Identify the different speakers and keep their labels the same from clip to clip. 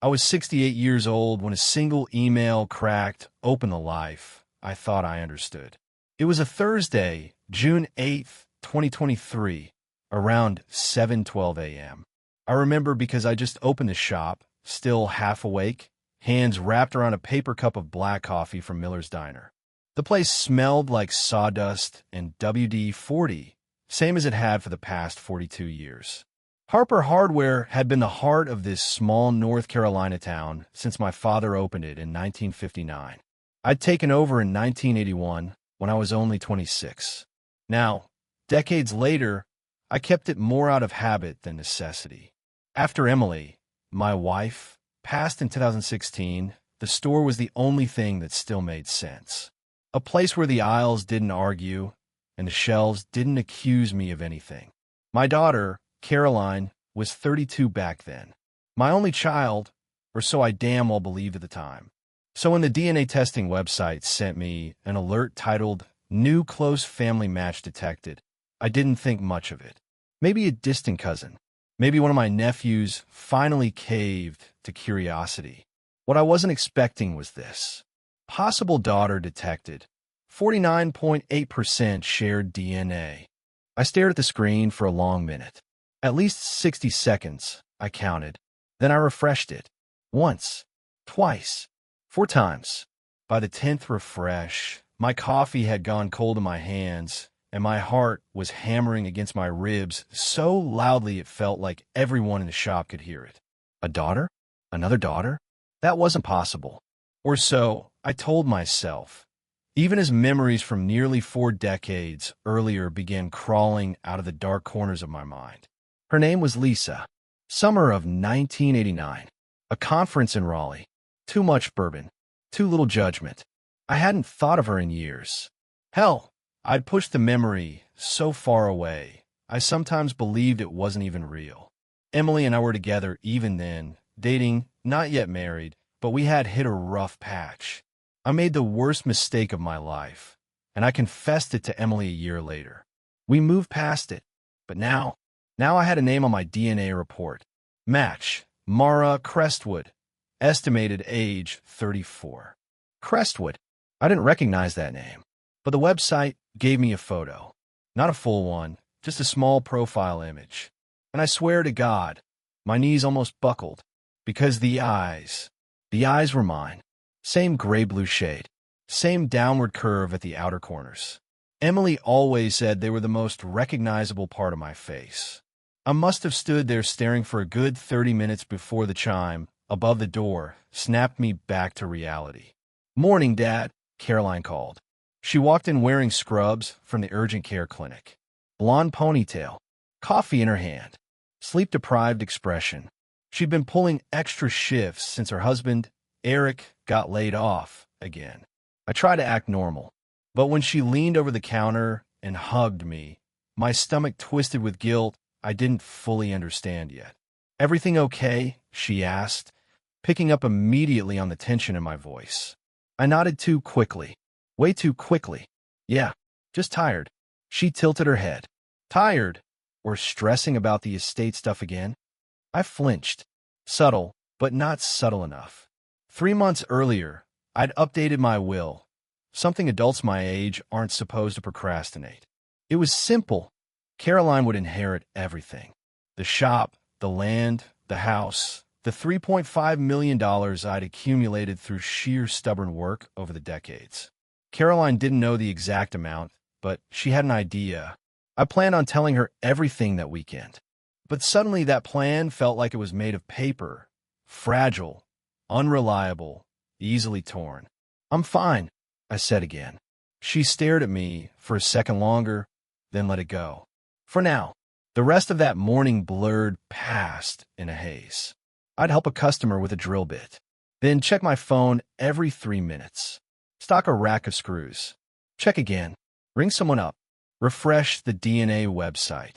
Speaker 1: I was 68 years old when a single email cracked open the life I thought I understood. It was a Thursday, June 8th, 2023, around 7:12 a.m. I remember because I just opened the shop, still half awake, hands wrapped around a paper cup of black coffee from Miller's Diner. The place smelled like sawdust and WD-40, same as it had for the past 42 years. Harper Hardware had been the heart of this small North Carolina town since my father opened it in 1959. I'd taken over in 1981 when I was only 26. Now, decades later, I kept it more out of habit than necessity. After Emily, my wife, passed in 2016, the store was the only thing that still made sense. A place where the aisles didn't argue and the shelves didn't accuse me of anything. My daughter, Caroline, was 32 back then. My only child, or so I damn well believed at the time. So when the DNA testing website sent me an alert titled "New Close Family Match Detected," I didn't think much of it. Maybe a distant cousin, maybe one of my nephews finally caved to curiosity. What I wasn't expecting was this. Possible daughter detected. 49.8% shared DNA. I stared at the screen for a long minute. At least 60 seconds, I counted. Then I refreshed it. Once. Twice. 4 times. By the 10th refresh, my coffee had gone cold in my hands, and my heart was hammering against my ribs so loudly it felt like everyone in the shop could hear it. A daughter? Another daughter? That wasn't possible. Or so I told myself, even as memories from nearly 4 decades earlier began crawling out of the dark corners of my mind. Her name was Lisa. Summer of 1989. A conference in Raleigh. Too much bourbon. Too little judgment. I hadn't thought of her in years. Hell, I'd pushed the memory so far away, I sometimes believed it wasn't even real. Emily and I were together even then, dating, not yet married, but we had hit a rough patch. I made the worst mistake of my life, and I confessed it to Emily a year later. We moved past it, but now I had a name on my DNA report. Match, Mara Crestwood. Estimated age 34. Crestwood. I didn't recognize that name, but the website gave me a photo. Not a full one, just a small profile image. And I swear to God, my knees almost buckled, because the eyes were mine. Same gray-blue shade, same downward curve at the outer corners. Emily always said they were the most recognizable part of my face. I must have stood there staring for a good 30 minutes before the chime, above the door, snapped me back to reality. "Morning, Dad," Caroline called. She walked in wearing scrubs from the urgent care clinic. Blonde ponytail, coffee in her hand, sleep-deprived expression. She'd been pulling extra shifts since her husband, Eric, got laid off again. I tried to act normal, but when she leaned over the counter and hugged me, my stomach twisted with guilt I didn't fully understand yet. "Everything okay?" she asked, picking up immediately on the tension in my voice. I nodded too quickly. Way too quickly. "Yeah, just tired." She tilted her head. "Tired? Or stressing about the estate stuff again?" I flinched. Subtle, but not subtle enough. 3 months earlier, I'd updated my will, something adults my age aren't supposed to procrastinate. It was simple. Caroline would inherit everything. The shop, the land, the house, the $3.5 million I'd accumulated through sheer stubborn work over the decades. Caroline didn't know the exact amount, but she had an idea. I planned on telling her everything that weekend. But suddenly that plan felt like it was made of paper, fragile, unreliable, easily torn. "I'm fine," I said again. She stared at me for a second longer, then let it go. For now. The rest of that morning blurred past in a haze. I'd help a customer with a drill bit, then check my phone every 3 minutes. Stock a rack of screws. Check again. Ring someone up. Refresh the DNA website.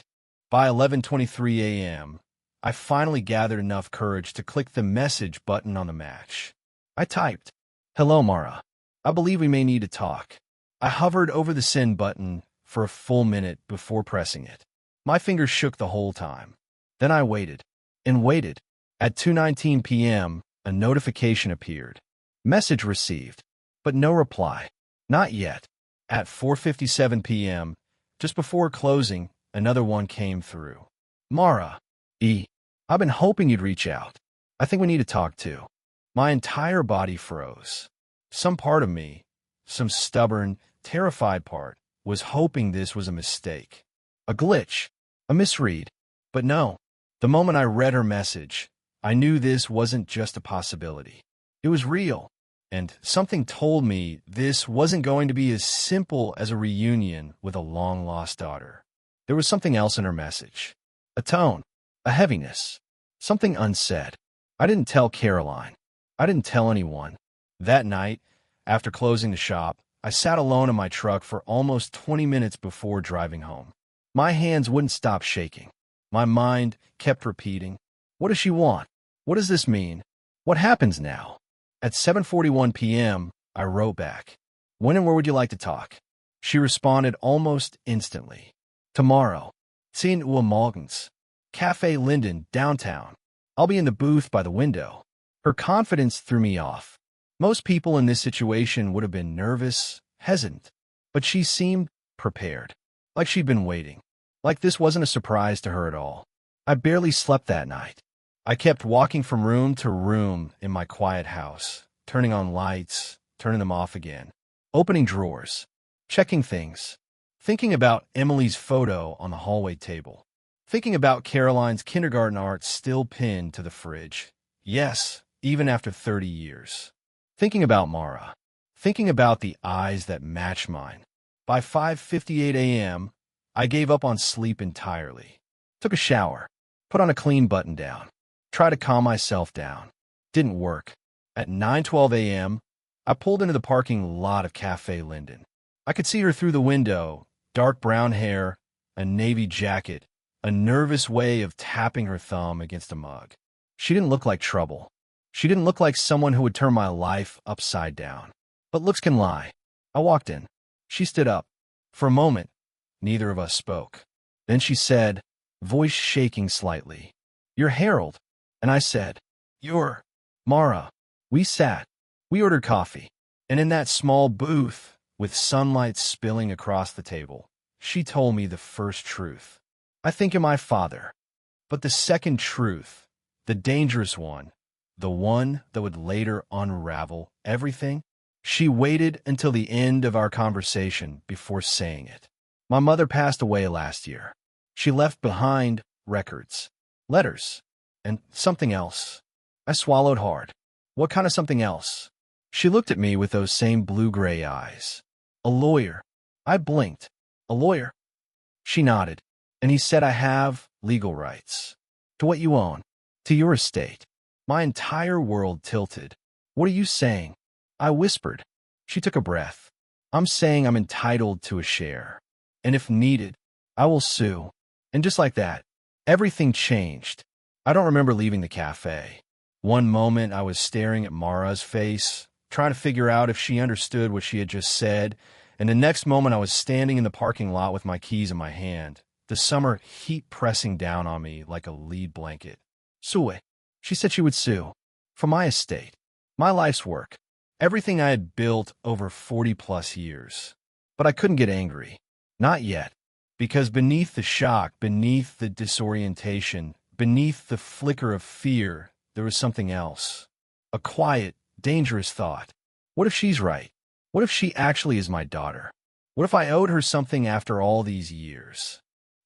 Speaker 1: By 11:23 a.m., I finally gathered enough courage to click the message button on the match. I typed, "Hello, Mara. I believe we may need to talk." I hovered over the send button for a full minute before pressing it. My fingers shook the whole time. Then I waited and waited. At 2:19 p.m., A notification appeared. Message received, but no reply. Not yet. At 4:57 p.m., just before closing, another one came through. Mara, I've been hoping you'd reach out. I think we need to talk too. My entire body froze. Some part of me, some stubborn, terrified part, was hoping this was a mistake. A glitch. A misread. But no. The moment I read her message, I knew this wasn't just a possibility. It was real. And something told me this wasn't going to be as simple as a reunion with a long-lost daughter. There was something else in her message. A tone. A heaviness. Something unsaid. I didn't tell Caroline. I didn't tell anyone. That night, after closing the shop, I sat alone in my truck for almost 20 minutes before driving home. My hands wouldn't stop shaking. My mind kept repeating, what does she want? What does this mean? What happens now? At 7:41 p.m., I wrote back, when and where would you like to talk? She responded almost instantly. Tomorrow. 10 Uhr morgens. Cafe Linden, downtown. I'll be in the booth by the window. Her confidence threw me off. Most people in this situation would have been nervous, hesitant, but she seemed prepared, like she'd been waiting, like this wasn't a surprise to her at all. I barely slept that night. I kept walking from room to room in my quiet house, turning on lights, turning them off again, opening drawers, checking things, thinking about Emily's photo on the hallway table, thinking about Caroline's kindergarten art still pinned to the fridge. Yes, even after 30 years. Thinking about Mara, thinking about the eyes that match mine. By 5:58 a.m., I gave up on sleep entirely. Took a shower, put on a clean button-down, tried to calm myself down. Didn't work. At 9:12 a.m., I pulled into the parking lot of Cafe Linden. I could see her through the window, dark brown hair, a navy jacket, a nervous way of tapping her thumb against a mug. She didn't look like trouble. She didn't look like someone who would turn my life upside down. But looks can lie. I walked in. She stood up. For a moment, neither of us spoke. Then she said, voice shaking slightly, "You're Harold." And I said, "You're Mara." We sat. We ordered coffee. And in that small booth, with sunlight spilling across the table, she told me the first truth. I think you're my father. But the second truth, the dangerous one, the one that would later unravel everything, she waited until the end of our conversation before saying it. My mother passed away last year. She left behind records, letters, and something else. I swallowed hard. What kind of something else? She looked at me with those same blue-gray eyes. A lawyer. I blinked. A lawyer? She nodded, and he said I have legal rights. To what you own. To your estate. My entire world tilted. What are you saying? I whispered. She took a breath. I'm saying I'm entitled to a share. And if needed, I will sue. And just like that, everything changed. I don't remember leaving the cafe. One moment I was staring at Mara's face, trying to figure out if she understood what she had just said, and the next moment I was standing in the parking lot with my keys in my hand, the summer heat pressing down on me like a lead blanket. Sue. She said she would sue. For my estate. My life's work. Everything I had built over 40-plus years. But I couldn't get angry. Not yet. Because beneath the shock, beneath the disorientation, beneath the flicker of fear, there was something else. A quiet, dangerous thought. What if she's right? What if she actually is my daughter? What if I owed her something after all these years?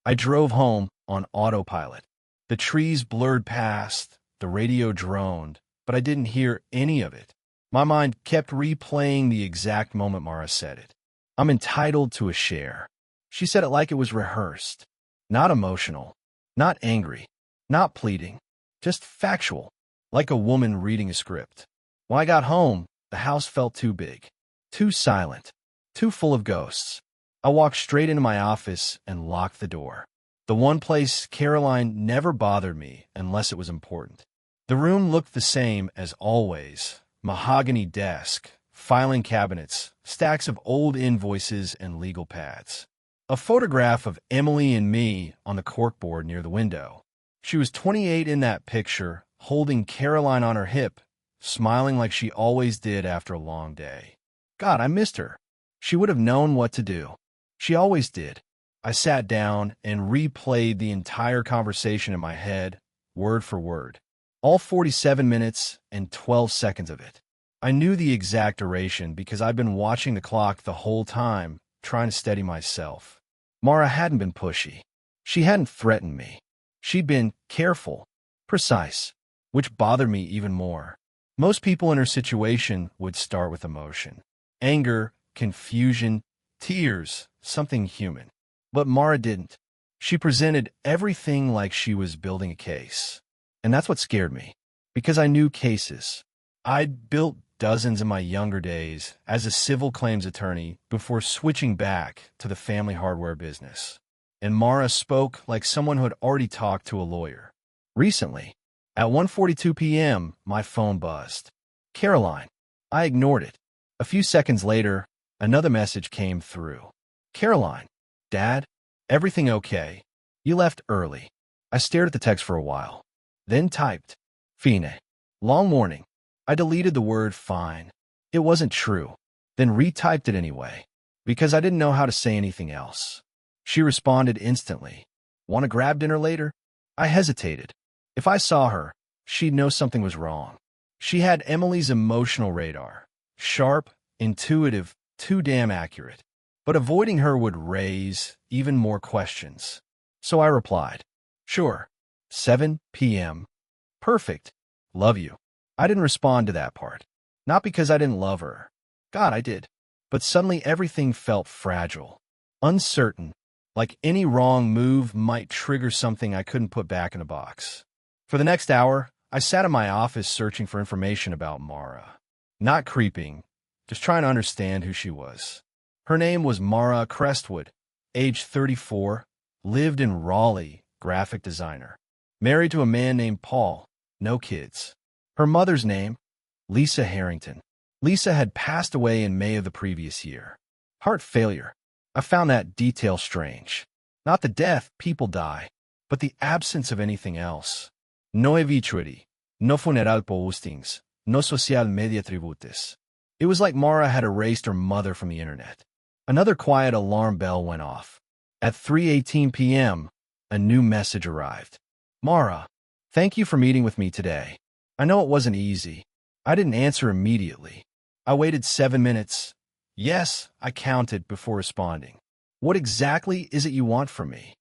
Speaker 1: I drove home on autopilot. The trees blurred past, the radio droned, but I didn't hear any of it. My mind kept replaying the exact moment Mara said it. I'm entitled to a share. She said it like it was rehearsed. Not emotional. Not angry. Not pleading. Just factual. Like a woman reading a script. When I got home, the house felt too big. Too silent. Too full of ghosts. I walked straight into my office and locked the door. The one place Caroline never bothered me unless it was important. The room looked the same as always. Mahogany desk, filing cabinets, stacks of old invoices and legal pads. A photograph of Emily and me on the corkboard near the window. She was 28 in that picture, holding Caroline on her hip, smiling like she always did after a long day. God, I missed her. She would have known what to do. She always did. I sat down and replayed the entire conversation in my head, word for word. All 47 minutes and 12 seconds of it. I knew the exact duration because I'd been watching the clock the whole time, trying to steady myself. Mara hadn't been pushy. She hadn't threatened me. She'd been careful, precise, which bothered me even more. Most people in her situation would start with emotion. Anger, confusion, tears, something human. But Mara didn't. She presented everything like she was building a case. And that's what scared me, because I knew cases. I'd built dozens in my younger days as a civil claims attorney before switching back to the family hardware business. And Mara spoke like someone who had already talked to a lawyer. Recently, at 1:42 p.m., my phone buzzed. Caroline. I ignored it. A few seconds later, another message came through. Caroline. Dad, everything okay? You left early. I stared at the text for a while. Then typed, Fine. Long morning. I deleted the word fine. It wasn't true. Then retyped it anyway, because I didn't know how to say anything else. She responded instantly. Want to grab dinner later? I hesitated. If I saw her, she'd know something was wrong. She had Emily's emotional radar. Sharp, intuitive, too damn accurate. But avoiding her would raise even more questions. So I replied, Sure. 7 p.m. Perfect. Love you. I didn't respond to that part. Not because I didn't love her. God, I did. But suddenly everything felt fragile, uncertain, like any wrong move might trigger something I couldn't put back in a box. For the next hour, I sat in my office searching for information about Mara. Not creeping, just trying to understand who she was. Her name was Mara Crestwood, age 34, lived in Raleigh, graphic designer. Married to a man named Paul, no kids. Her mother's name, Lisa Harrington. Lisa had passed away in May of the previous year. Heart failure. I found that detail strange. Not the death, people die, but the absence of anything else. No evituary, no funeral postings, no social media tributes. It was like Mara had erased her mother from the internet. Another quiet alarm bell went off. At 3:18 p.m., a new message arrived. Mara, thank you for meeting with me today. I know it wasn't easy. I didn't answer immediately. I waited 7 minutes. Yes, I counted before responding. What exactly is it you want from me?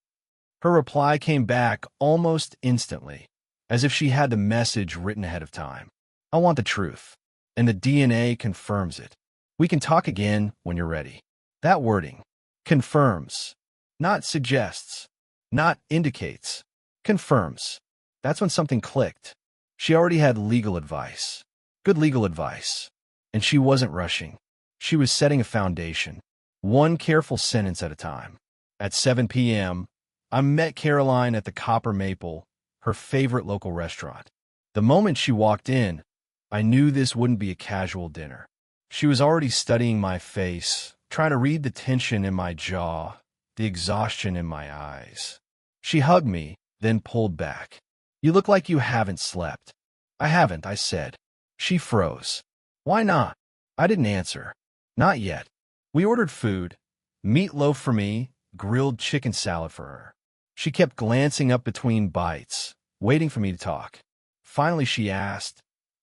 Speaker 1: Her reply came back almost instantly, as if she had the message written ahead of time. I want the truth, and the DNA confirms it. We can talk again when you're ready. That wording, confirms, not suggests, not indicates, confirms. That's when something clicked. She already had legal advice, good legal advice, and she wasn't rushing. She was setting a foundation, one careful sentence at a time. At 7 p.m., I met Caroline at the Copper Maple, her favorite local restaurant. The moment she walked in, I knew this wouldn't be a casual dinner. She was already studying my face, trying to read the tension in my jaw, the exhaustion in my eyes. She hugged me, then pulled back. You look like you haven't slept. I haven't, I said. She froze. Why not? I didn't answer. Not yet. We ordered food, meatloaf for me, grilled chicken salad for her. She kept glancing up between bites, waiting for me to talk. Finally, she asked,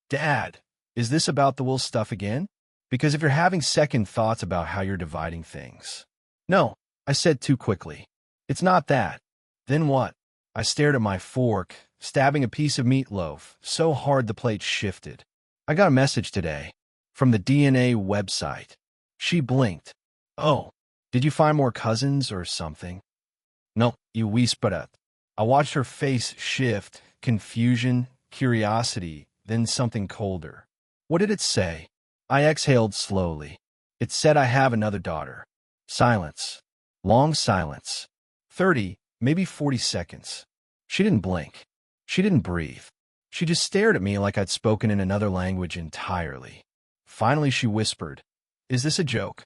Speaker 1: Dad, is this about the will stuff again? Because if you're having second thoughts about how you're dividing things. No, I said too quickly. It's not that. Then what? I stared at my fork, stabbing a piece of meatloaf, so hard the plate shifted. I got a message today, from the DNA website. She blinked. Oh, did you find more cousins or something? No, you whispered. I watched her face shift, confusion, curiosity, then something colder. What did it say? I exhaled slowly. It said I have another daughter. Silence. Long silence. 30, maybe 40 seconds. She didn't blink. She didn't breathe. She just stared at me like I'd spoken in another language entirely. Finally, she whispered, Is this a joke?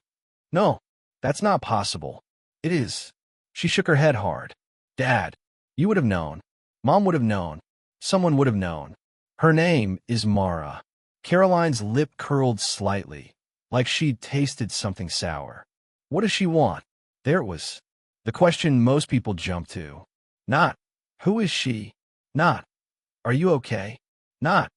Speaker 1: No, that's not possible. It is. She shook her head hard. Dad, you would have known. Mom would have known. Someone would have known. Her name is Mara. Caroline's lip curled slightly, like she'd tasted something sour. What does she want? There it was. The question most people jump to. Not, who is she? Not, are you okay? Not,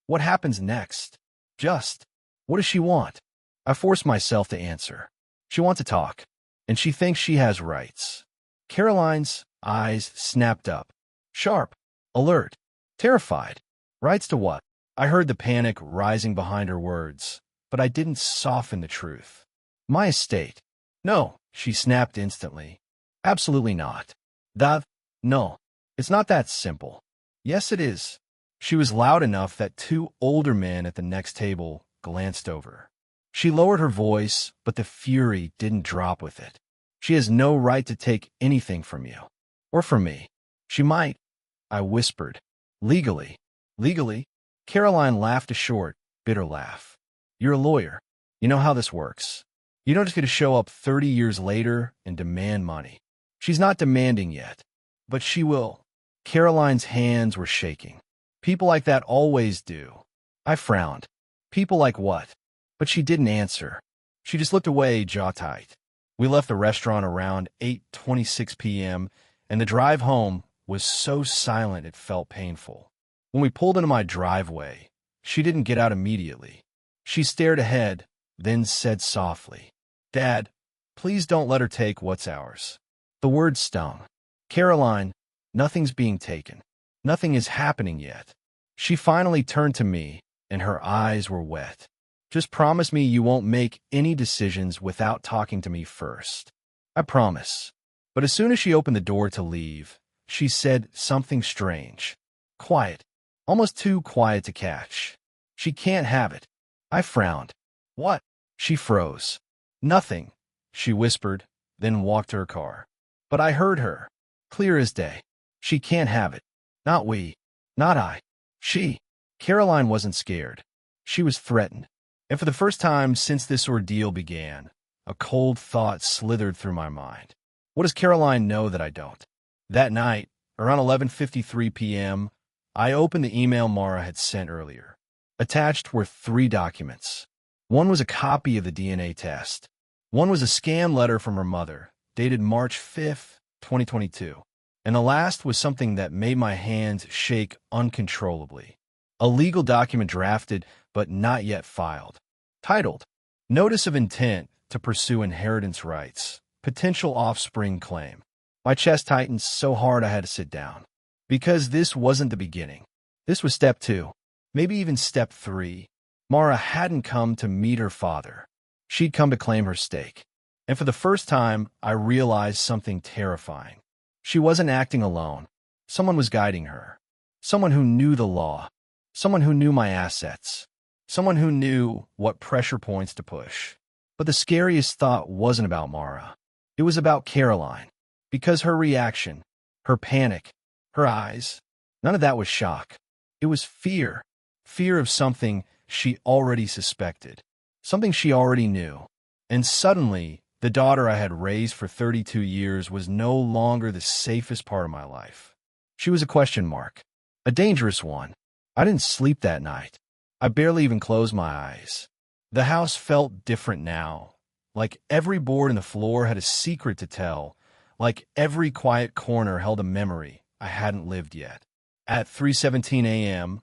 Speaker 1: what happens next? Just, what does she want? I force myself to answer. She wants to talk, and she thinks she has rights. Caroline's eyes snapped up. Sharp, alert, terrified. Rights to what? I heard the panic rising behind her words, but I didn't soften the truth. My estate. No, she snapped instantly. Absolutely not. No, it's not that simple. Yes, it is. She was loud enough that two older men at the next table glanced over. She lowered her voice, but the fury didn't drop with it. She has no right to take anything from you. Or from me. She might, I whispered. Legally. Legally? Caroline laughed a short, bitter laugh. You're a lawyer. You know how this works. You don't just get to show up 30 years later and demand money. She's not demanding yet, but she will. Caroline's hands were shaking. People like that always do. I frowned. People like what? But she didn't answer. She just looked away, jaw tight. We left the restaurant around 8:26 p.m., and the drive home was so silent it felt painful. When we pulled into my driveway, she didn't get out immediately. She stared ahead, then said softly, Dad, please don't let her take what's ours. The word stung. Caroline, nothing's being taken. Nothing is happening yet. She finally turned to me, and her eyes were wet. Just promise me you won't make any decisions without talking to me first. I promise. But as soon as she opened the door to leave, she said something strange. Quiet. Almost too quiet to catch. She can't have it. I frowned. What? She froze. Nothing, she whispered, then walked to her car. But I heard her. Clear as day. She can't have it. Not we. Not I. She. Caroline wasn't scared. She was threatened. And for the first time since this ordeal began, a cold thought slithered through my mind. What does Caroline know that I don't? That night, around 11:53 p.m., I opened the email Mara had sent earlier. Attached were 3 documents. One was a copy of the DNA test. One was a scam letter from her mother, dated March 5th, 2022. And the last was something that made my hands shake uncontrollably. A legal document drafted but not yet filed. Titled, Notice of Intent to Pursue Inheritance Rights, Potential Offspring Claim. My chest tightened so hard I had to sit down. Because this wasn't the beginning. This was step 2, maybe even step 3. Mara hadn't come to meet her father. She'd come to claim her stake. And for the first time, I realized something terrifying. She wasn't acting alone. Someone was guiding her. Someone who knew the law. Someone who knew my assets. Someone who knew what pressure points to push. But the scariest thought wasn't about Mara. It was about Caroline. Because her reaction, her panic, her eyes, none of that was shock. It was fear. Fear of something she already suspected. Something she already knew. And suddenly, the daughter I had raised for 32 years was no longer the safest part of my life. She was a question mark. A dangerous one. I didn't sleep that night. I barely even closed my eyes. The house felt different now. Like every board in the floor had a secret to tell. Like every quiet corner held a memory I hadn't lived yet. At 3:17 a.m.,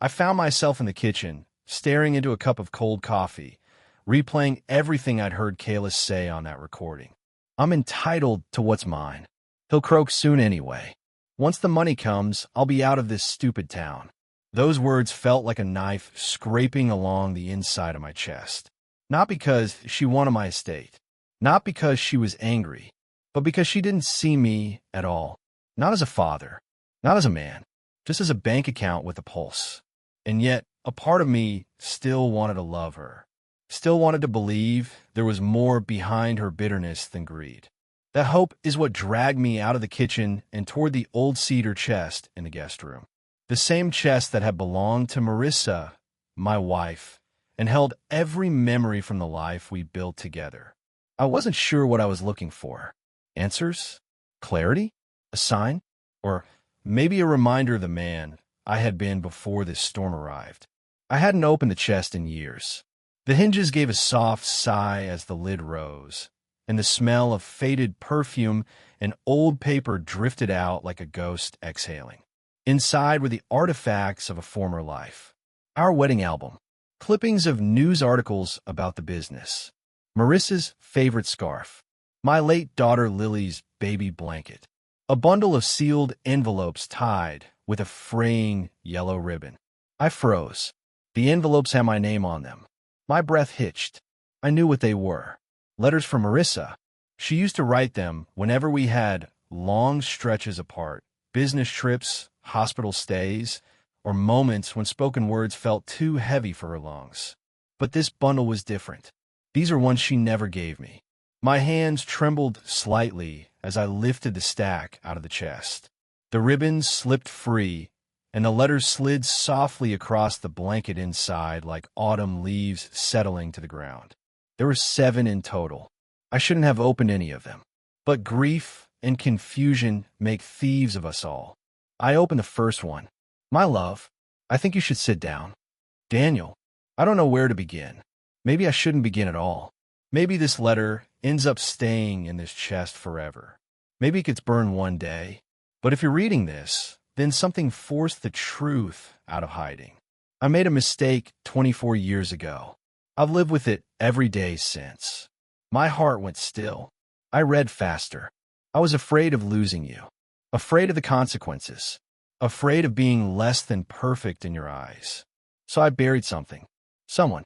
Speaker 1: I found myself in the kitchen, staring into a cup of cold coffee, replaying everything I'd heard Kalis say on that recording. I'm entitled to what's mine. He'll croak soon anyway. Once the money comes, I'll be out of this stupid town. Those words felt like a knife scraping along the inside of my chest. Not because she wanted my estate. Not because she was angry. But because she didn't see me at all. Not as a father. Not as a man. Just as a bank account with a pulse. And yet, a part of me still wanted to love her. Still wanted to believe there was more behind her bitterness than greed. That hope is what dragged me out of the kitchen and toward the old cedar chest in the guest room. The same chest that had belonged to Marissa, my wife, and held every memory from the life we built together. I wasn't sure what I was looking for. Answers? Clarity? A sign? Or maybe a reminder of the man I had been before this storm arrived. I hadn't opened the chest in years. The hinges gave a soft sigh as the lid rose, and the smell of faded perfume and old paper drifted out like a ghost exhaling. Inside were the artifacts of a former life. Our wedding album, clippings of news articles about the business, Marissa's favorite scarf, my late daughter Lily's baby blanket, a bundle of sealed envelopes tied with a fraying yellow ribbon. I froze. The envelopes had my name on them. My breath hitched. I knew what they were. Letters from Marissa. She used to write them whenever we had long stretches apart, business trips, hospital stays, or moments when spoken words felt too heavy for her lungs. But this bundle was different. These are ones she never gave me. My hands trembled slightly as I lifted the stack out of the chest. The ribbons slipped free, and the letters slid softly across the blanket inside like autumn leaves settling to the ground. There were 7 in total. I shouldn't have opened any of them. But grief and confusion make thieves of us all. I opened the first one. My love, I think you should sit down. Daniel, I don't know where to begin. Maybe I shouldn't begin at all. Maybe this letter ends up staying in this chest forever. Maybe it gets burned one day. But if you're reading this, then something forced the truth out of hiding. I made a mistake 24 years ago. I've lived with it every day since. My heart went still. I read faster. I was afraid of losing you. Afraid of the consequences. Afraid of being less than perfect in your eyes. So I buried something. Someone.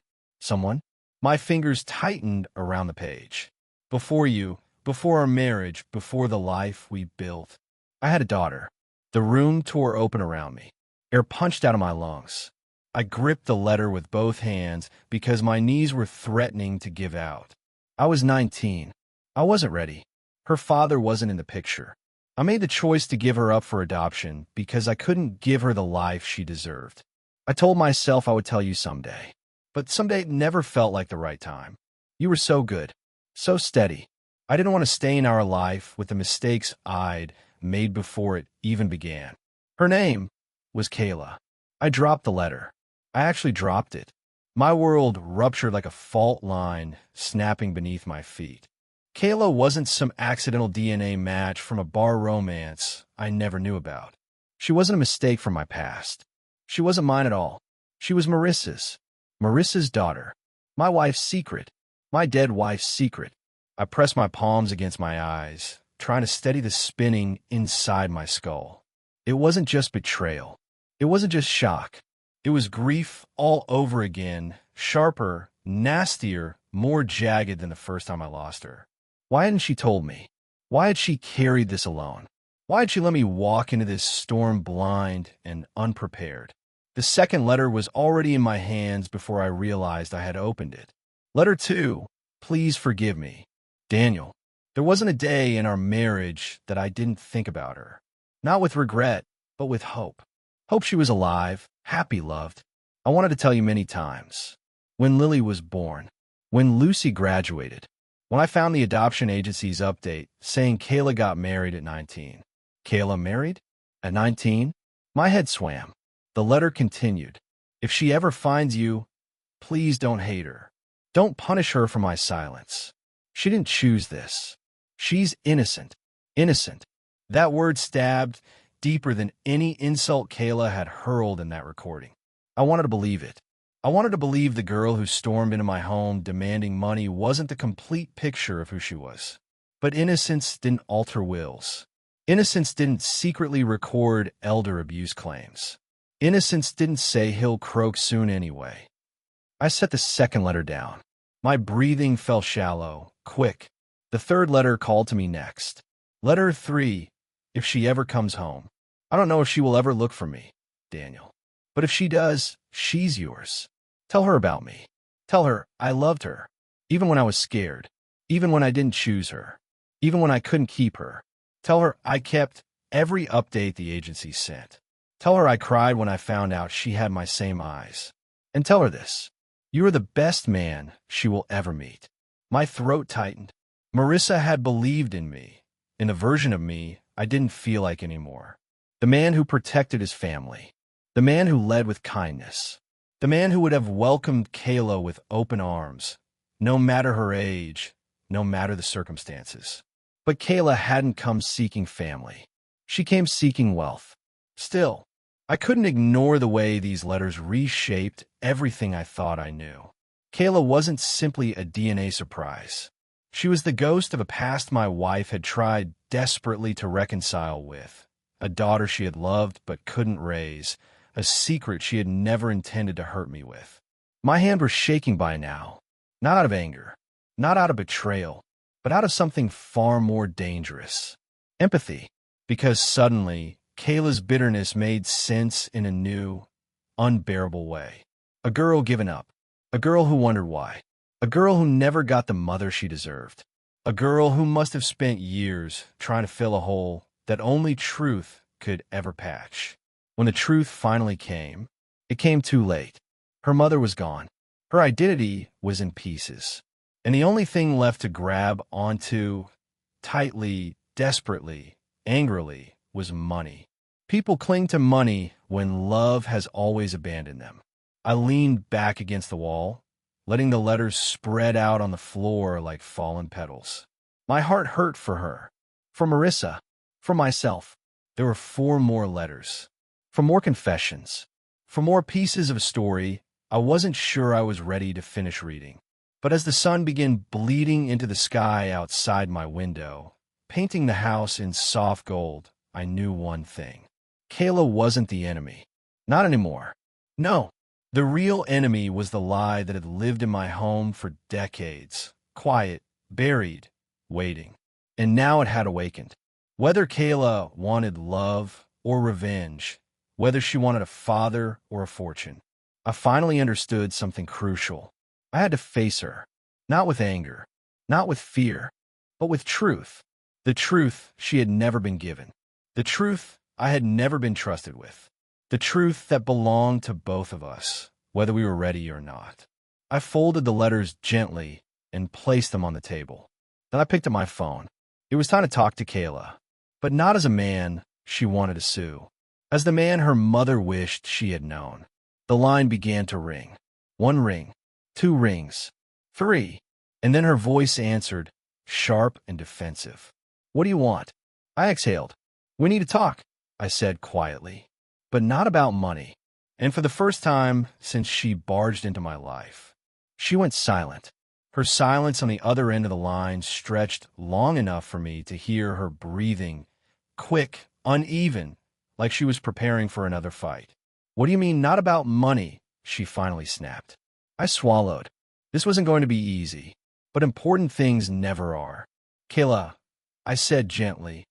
Speaker 1: My fingers tightened around the page. Before you, before our marriage, before the life we built. I had a daughter. The room tore open around me. Air punched out of my lungs. I gripped the letter with both hands because my knees were threatening to give out. I was 19. I wasn't ready. Her father wasn't in the picture. I made the choice to give her up for adoption because I couldn't give her the life she deserved. I told myself I would tell you someday. But someday never felt like the right time. You were so good, so steady. I didn't want to stain our life with the mistakes I'd made before it even began. Her name was Kayla. I dropped the letter. I actually dropped it. My world ruptured like a fault line snapping beneath my feet. Kayla wasn't some accidental DNA match from a bar romance I never knew about. She wasn't a mistake from my past. She wasn't mine at all. She was Marissa's. Marissa's daughter. My wife's secret. My dead wife's secret. I pressed my palms against my eyes, trying to steady the spinning inside my skull. It wasn't just betrayal. It wasn't just shock. It was grief all over again, sharper, nastier, more jagged than the first time I lost her. Why hadn't she told me? Why had she carried this alone? Why had she let me walk into this storm blind and unprepared? The second letter was already in my hands before I realized I had opened it. Letter 2, please forgive me. Daniel, there wasn't a day in our marriage that I didn't think about her. Not with regret, but with hope. Hope she was alive, happy, loved. I wanted to tell you many times. When Lily was born. When Lucy graduated. When I found the adoption agency's update saying Kayla got married at 19. Kayla married? At 19? My head swam. The letter continued. If she ever finds you, please don't hate her. Don't punish her for my silence. She didn't choose this. She's innocent. Innocent. That word stabbed deeper than any insult Kayla had hurled in that recording. I wanted to believe it. I wanted to believe the girl who stormed into my home demanding money wasn't the complete picture of who she was. But innocence didn't alter wills. Innocence didn't secretly record elder abuse claims. Innocence didn't say he'll croak soon anyway. I set the second letter down. My breathing fell shallow, quick. The third letter called to me next. Letter 3, if she ever comes home. I don't know if she will ever look for me, Daniel. But if she does, she's yours. Tell her about me. Tell her I loved her, even when I was scared, even when I didn't choose her, even when I couldn't keep her. Tell her I kept every update the agency sent. Tell her I cried when I found out she had my same eyes. And tell her this. You are the best man she will ever meet. My throat tightened. Marissa had believed in me, in the version of me I didn't feel like anymore. The man who protected his family. The man who led with kindness. The man who would have welcomed Kayla with open arms, no matter her age, no matter the circumstances. But Kayla hadn't come seeking family. She came seeking wealth. Still, I couldn't ignore the way these letters reshaped everything I thought I knew. Kayla wasn't simply a DNA surprise. She was the ghost of a past my wife had tried desperately to reconcile with, a daughter she had loved but couldn't raise, a secret she had never intended to hurt me with. My hand was shaking by now, not out of anger, not out of betrayal, but out of something far more dangerous. Empathy, because suddenly, Kayla's bitterness made sense in a new, unbearable way. A girl given up. A girl who wondered why. A girl who never got the mother she deserved. A girl who must have spent years trying to fill a hole that only truth could ever patch. When the truth finally came, it came too late. Her mother was gone. Her identity was in pieces. And the only thing left to grab onto, tightly, desperately, angrily, was money. People cling to money when love has always abandoned them. I leaned back against the wall, letting the letters spread out on the floor like fallen petals. My heart hurt for her, for Marissa, for myself. There were 4 more letters, for more confessions, for more pieces of a story I wasn't sure I was ready to finish reading. But as the sun began bleeding into the sky outside my window, painting the house in soft gold, I knew one thing. Kayla wasn't the enemy. Not anymore. No. The real enemy was the lie that had lived in my home for decades, quiet, buried, waiting. And now it had awakened. Whether Kayla wanted love or revenge, whether she wanted a father or a fortune, I finally understood something crucial. I had to face her, not with anger, not with fear, but with truth. The truth she had never been given. The truth I had never been trusted with. The truth that belonged to both of us, whether we were ready or not. I folded the letters gently and placed them on the table. Then I picked up my phone. It was time to talk to Kayla, but not as a man she wanted to sue, as the man her mother wished she had known. The line began to ring. 1 ring, 2 rings, 3, and then her voice answered, sharp and defensive. What do you want? I exhaled. We need to talk, I said quietly, but not about money. And for the first time since she barged into my life, she went silent. Her silence on the other end of the line stretched long enough for me to hear her breathing, quick, uneven, like she was preparing for another fight. What do you mean, not about money? She finally snapped. I swallowed. This wasn't going to be easy, but important things never are. Kayla, I said gently,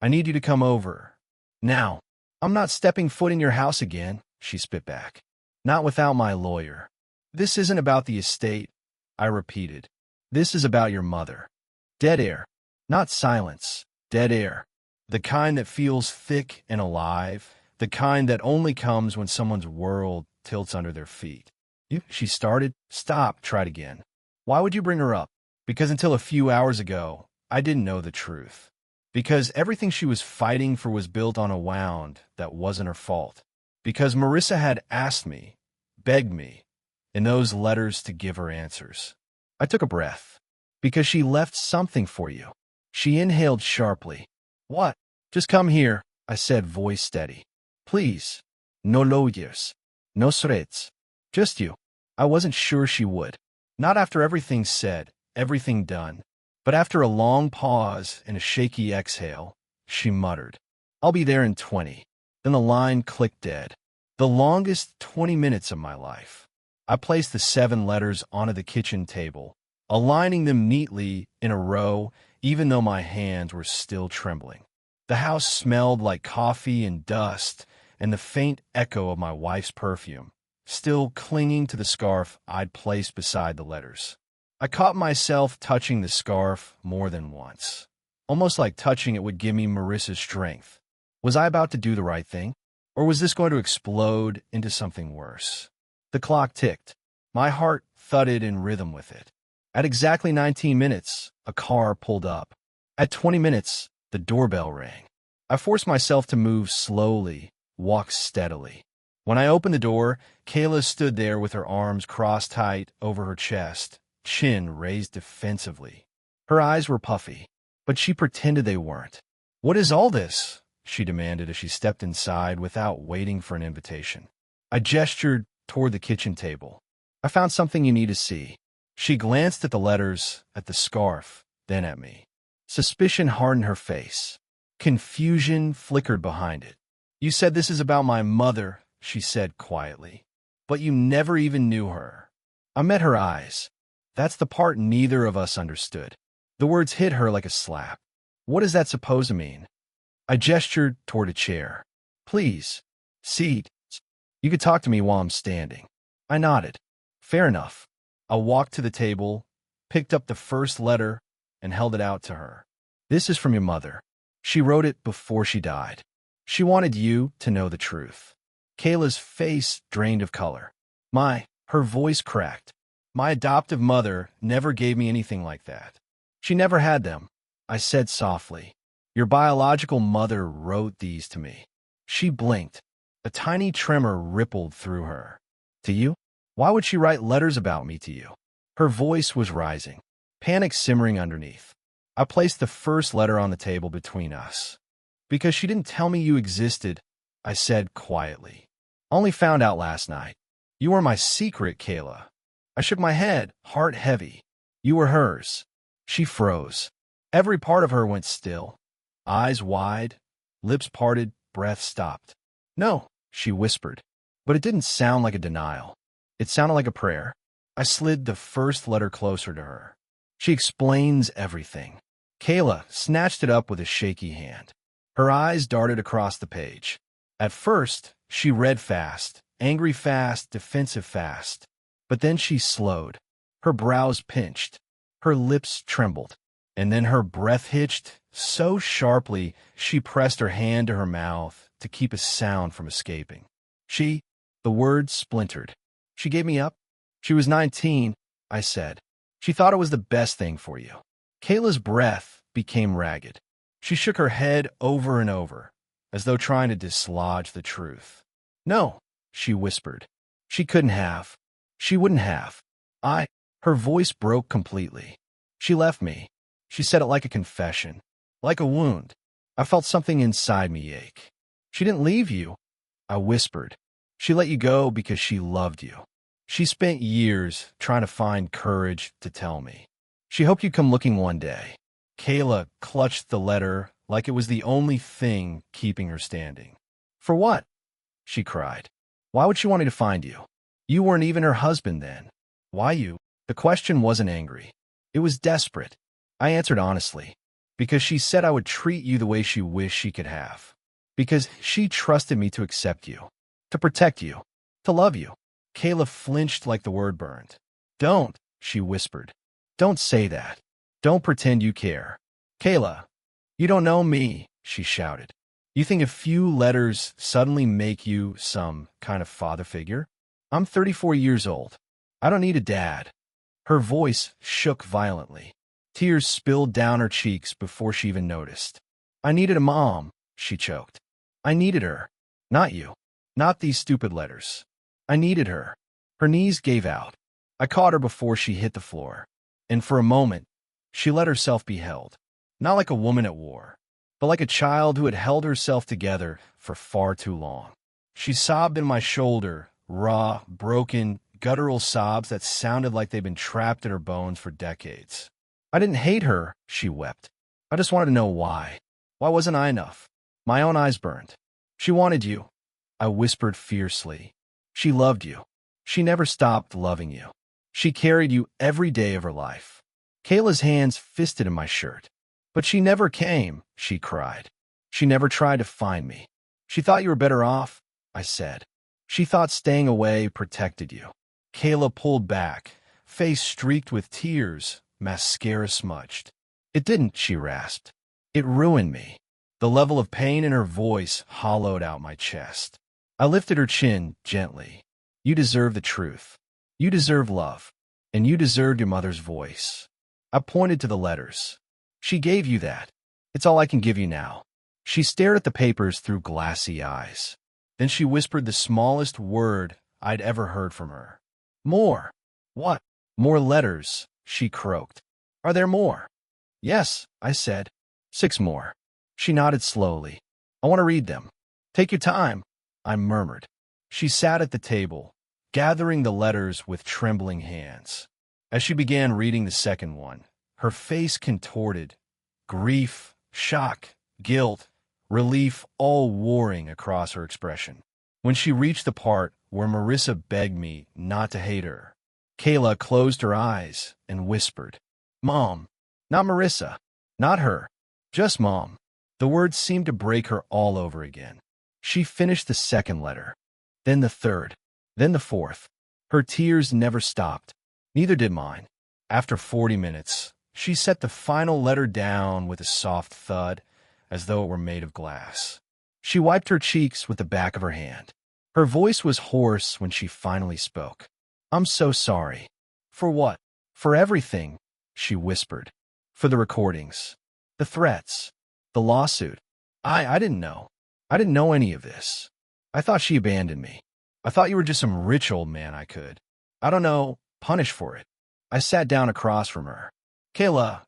Speaker 1: I need you to come over. Now. I'm not stepping foot in your house again, she spit back. Not without my lawyer. This isn't about the estate, I repeated. This is about your mother. Dead air. Not silence. Dead air. The kind that feels thick and alive. The kind that only comes when someone's world tilts under their feet. She started. Stop. Tried again. Why would you bring her up? Because until a few hours ago, I didn't know the truth. Because everything she was fighting for was built on a wound that wasn't her fault. Because Marissa had asked me, begged me, in those letters to give her answers. I took a breath. Because she left something for you. She inhaled sharply. What? Just come here, I said, voice steady. Please. No lawyers. No threats. Just you. I wasn't sure she would. Not after everything said, everything done. But after a long pause and a shaky exhale, she muttered, I'll be there in 20. Then the line clicked dead. The longest 20 minutes of my life. I placed the 7 letters onto the kitchen table, aligning them neatly in a row, even though my hands were still trembling. The house smelled like coffee and dust, and the faint echo of my wife's perfume, still clinging to the scarf I'd placed beside the letters. I caught myself touching the scarf more than once, almost like touching it would give me Marissa's strength. Was I about to do the right thing? Or was this going to explode into something worse? The clock ticked. My heart thudded in rhythm with it. At exactly 19 minutes, a car pulled up. At 20 minutes, the doorbell rang. I forced myself to move slowly, walk steadily. When I opened the door, Kayla stood there with her arms crossed tight over her chest, chin raised defensively. Her eyes were puffy, but she pretended they weren't. "What is all this?" she demanded as she stepped inside without waiting for an invitation. I gestured toward the kitchen table. "I found something you need to see." She glanced at the letters, at the scarf, then at me. Suspicion hardened her face. Confusion flickered behind it. "You said this is about my mother," she said quietly. "But you never even knew her." I met her eyes. That's the part neither of us understood. The words hit her like a slap. "What is that supposed to mean?" I gestured toward a chair. "Please, seat. You could talk to me while I'm standing." I nodded. "Fair enough." I walked to the table, picked up the first letter, and held it out to her. "This is from your mother. She wrote it before she died. She wanted you to know the truth." Kayla's face drained of color. Her voice cracked. "My adoptive mother never gave me anything like that. She never had them," I said softly. "Your biological mother wrote these to me." She blinked. A tiny tremor rippled through her. "To you? Why would she write letters about me to you?" Her voice was rising, panic simmering underneath. I placed the first letter on the table between us. "Because she didn't tell me you existed," I said quietly. "Only found out last night. You were my secret, Kayla." I shook my head, heart heavy. "You were hers." She froze. Every part of her went still. Eyes wide, lips parted, breath stopped. "No," she whispered. But it didn't sound like a denial. It sounded like a prayer. I slid the first letter closer to her. "She explains everything." Kayla snatched it up with a shaky hand. Her eyes darted across the page. At first, she read fast, angry fast, defensive fast. But then she slowed. Her brows pinched. Her lips trembled. And then her breath hitched so sharply she pressed her hand to her mouth to keep a sound from escaping. The words splintered. "She gave me up. She was 19, I said. She thought it was the best thing for you." Kayla's breath became ragged. She shook her head over and over, as though trying to dislodge the truth. "No," she whispered. "She couldn't have. She wouldn't have." Her voice broke completely. "She left me." She said it like a confession, like a wound. I felt something inside me ache. "She didn't leave you," I whispered. "She let you go because she loved you. She spent years trying to find courage to tell me. She hoped you'd come looking one day." Kayla clutched the letter like it was the only thing keeping her standing. "For what?" she cried. "Why would she want me to find you? You weren't even her husband then. Why you?" The question wasn't angry. It was desperate. I answered honestly. "Because she said I would treat you the way she wished she could have. Because she trusted me to accept you, to protect you, to love you." Kayla flinched like the word burned. "Don't," she whispered. "Don't say that. Don't pretend you care. Kayla, you don't know me," she shouted. "You think a few letters suddenly make you some kind of father figure? I'm 34 years old. I don't need a dad." Her voice shook violently. Tears spilled down her cheeks before she even noticed. "I needed a mom," she choked. "I needed her. Not you. Not these stupid letters. I needed her." Her knees gave out. I caught her before she hit the floor. And for a moment, she let herself be held. Not like a woman at war, but like a child who had held herself together for far too long. She sobbed in my shoulder, raw, broken, guttural sobs that sounded like they'd been trapped in her bones for decades. "I didn't hate her," she wept. "I just wanted to know why. Why wasn't I enough?" My own eyes burned. "She wanted you," I whispered fiercely. "She loved you. She never stopped loving you. She carried you every day of her life." Kayla's hands fisted in my shirt. "But she never came," she cried. "She never tried to find me. She thought you were better off," I said. "She thought staying away protected you." Kayla pulled back, face streaked with tears, mascara smudged. "It didn't," she rasped. "It ruined me." The level of pain in her voice hollowed out my chest. I lifted her chin gently. "You deserve the truth. You deserve love. And you deserved your mother's voice." I pointed to the letters. "She gave you that. It's all I can give you now." She stared at the papers through glassy eyes. Then she whispered the smallest word I'd ever heard from her. More. What? More letters, she croaked. Are there more? Yes, I said. 6 more. She nodded slowly. I want to read them. Take your time, I murmured. She sat at the table, gathering the letters with trembling hands. As she began reading the second one, her face contorted, grief, shock, guilt, relief all warring across her expression. When she reached the part where Marissa begged me not to hate her, Kayla closed her eyes and whispered, Mom, not Marissa, not her, just Mom. The words seemed to break her all over again. She finished the second letter, then the third, then the fourth. Her tears never stopped. Neither did mine. After 40 minutes, she set the final letter down with a soft thud, as though it were made of glass. She wiped her cheeks with the back of her hand. Her voice was hoarse when she finally spoke. I'm so sorry. For what? For everything, she whispered. For the recordings, the threats, the lawsuit. I didn't know. I didn't know any of this. I thought she abandoned me. I thought you were just some rich old man I could, I don't know, punish for it. I sat down across from her. Kayla,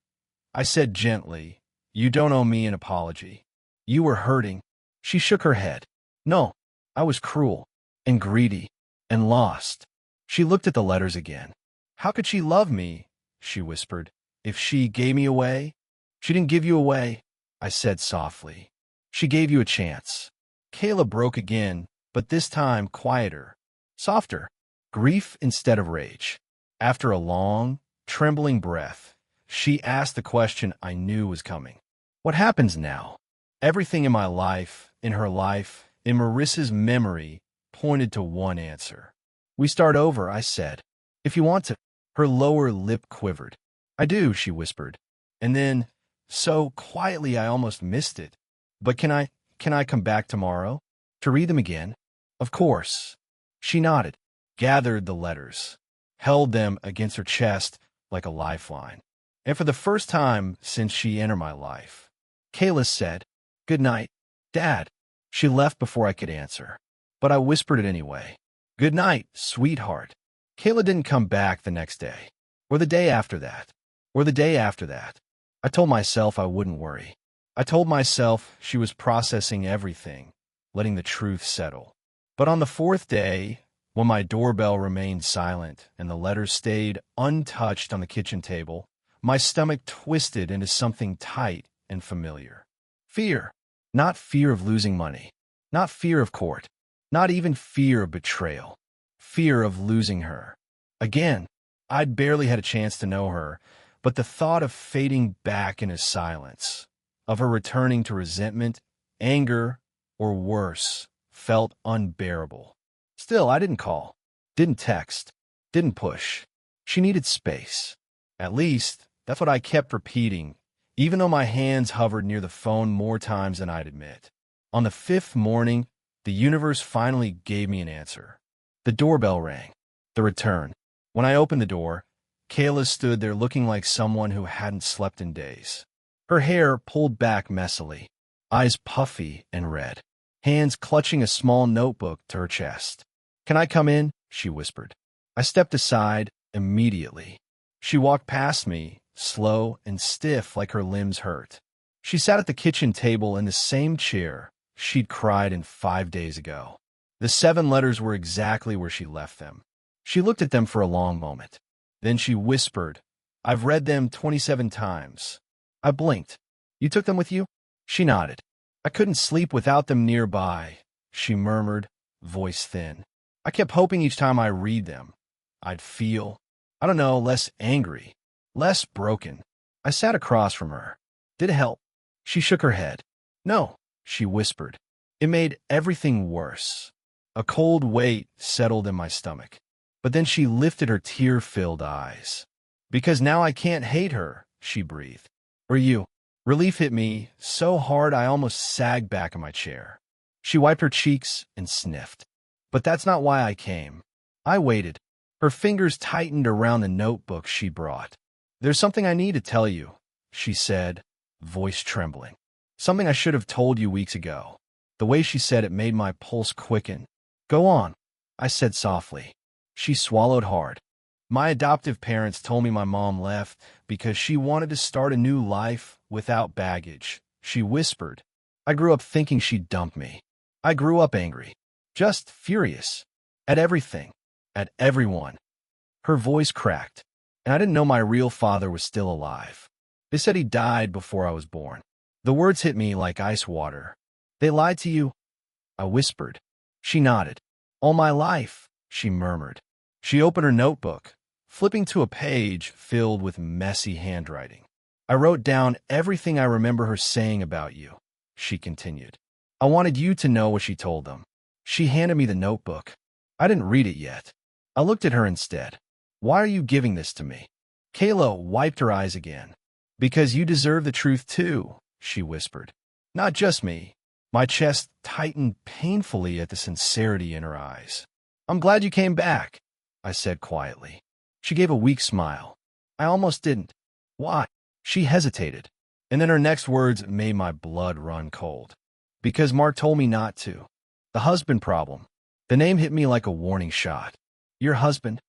Speaker 1: I said gently, you don't owe me an apology. You were hurting. She shook her head. No, I was cruel and greedy and lost. She looked at the letters again. How could she love me, she whispered, if she gave me away? She didn't give you away, I said softly. She gave you a chance. Kayla broke again, but this time quieter, softer, grief instead of rage. After a long, trembling breath, she asked the question I knew was coming. What happens now? Everything in my life, in her life, in Marissa's memory, pointed to one answer. We start over, I said. If you want to. Her lower lip quivered. I do, she whispered. And then, so quietly I almost missed it. But can I come back tomorrow? To read them again? Of course. She nodded, gathered the letters, held them against her chest like a lifeline. And for the first time since she entered my life, Kayla said, Good night, Dad. She left before I could answer, but I whispered it anyway. Good night, sweetheart. Kayla didn't come back the next day, or the day after that, or the day after that. I told myself I wouldn't worry. I told myself she was processing everything, letting the truth settle. But on the fourth day, when my doorbell remained silent and the letters stayed untouched on the kitchen table, my stomach twisted into something tight and familiar. Fear. Not fear of losing money. Not fear of court. Not even fear of betrayal. Fear of losing her. Again, I'd barely had a chance to know her, but the thought of fading back into silence, of her returning to resentment, anger, or worse, felt unbearable. Still, I didn't call, didn't text, didn't push. She needed space. At least, that's what I kept repeating, even though my hands hovered near the phone more times than I'd admit. On the 5th morning, the universe finally gave me an answer. The doorbell rang. The return. When I opened the door, Kayla stood there looking like someone who hadn't slept in days. Her hair pulled back messily, eyes puffy and red, hands clutching a small notebook to her chest. Can I come in? She whispered. I stepped aside immediately. She walked past me, slow and stiff like her limbs hurt. She sat at the kitchen table in the same chair she'd cried in 5 days ago. The 7 letters were exactly where she left them. She looked at them for a long moment. Then she whispered, I've read them 27 times. I blinked. You took them with you? She nodded. I couldn't sleep without them nearby, she murmured, voice thin. I kept hoping each time I read them, I'd feel, I don't know, less angry, less broken. I sat across from her. Did it help? She shook her head. No, she whispered. It made everything worse. A cold weight settled in my stomach. But then she lifted her tear-filled eyes. Because now I can't hate her, she breathed. Or you. Relief hit me so hard I almost sagged back in my chair. She wiped her cheeks and sniffed. But that's not why I came. I waited. Her fingers tightened around the notebook she brought. There's something I need to tell you, she said, voice trembling. Something I should have told you weeks ago. The way she said it made my pulse quicken. Go on, I said softly. She swallowed hard. My adoptive parents told me my mom left because she wanted to start a new life without baggage, she whispered. I grew up thinking she'd dump me. I grew up angry, just furious, at everything, at everyone. Her voice cracked, and I didn't know my real father was still alive. They said he died before I was born. The words hit me like ice water. They lied to you? I whispered. She nodded. All my life, she murmured. She opened her notebook, flipping to a page filled with messy handwriting. I wrote down everything I remember her saying about you, she continued. I wanted you to know what she told them. She handed me the notebook. I didn't read it yet. I looked at her instead. Why are you giving this to me? Kayla wiped her eyes again. Because you deserve the truth too, she whispered. Not just me. My chest tightened painfully at the sincerity in her eyes. I'm glad you came back, I said quietly. She gave a weak smile. I almost didn't. Why? She hesitated, and then her next words made my blood run cold. Because Mark told me not to. The husband problem. The name hit me like a warning shot. Your husband?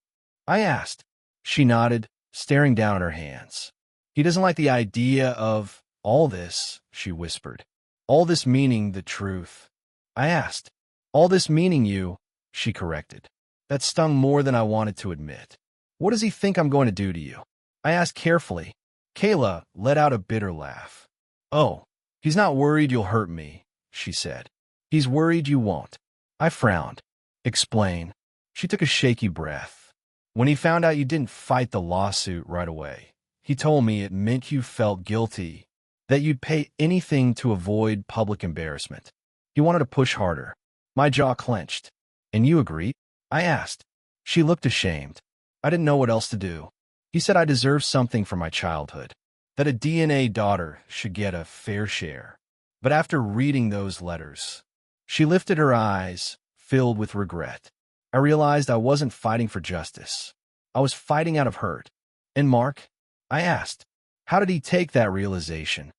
Speaker 1: I asked. She nodded, staring down at her hands. He doesn't like the idea of all this, she whispered. All this meaning the truth. I asked. All this meaning you, she corrected. That stung more than I wanted to admit. What does he think I'm going to do to you? I asked carefully. Kayla let out a bitter laugh. Oh, he's not worried you'll hurt me, she said. He's worried you won't. I frowned. Explain. She took a shaky breath. When he found out you didn't fight the lawsuit right away, he told me it meant you felt guilty, that you'd pay anything to avoid public embarrassment. He wanted to push harder. My jaw clenched. And you agreed? I asked. She looked ashamed. I didn't know what else to do. He said I deserved something for my childhood, that a DNA daughter should get a fair share. But after reading those letters, she lifted her eyes, filled with regret. I realized I wasn't fighting for justice. I was fighting out of hurt. And Mark? I asked. How did he take that realization?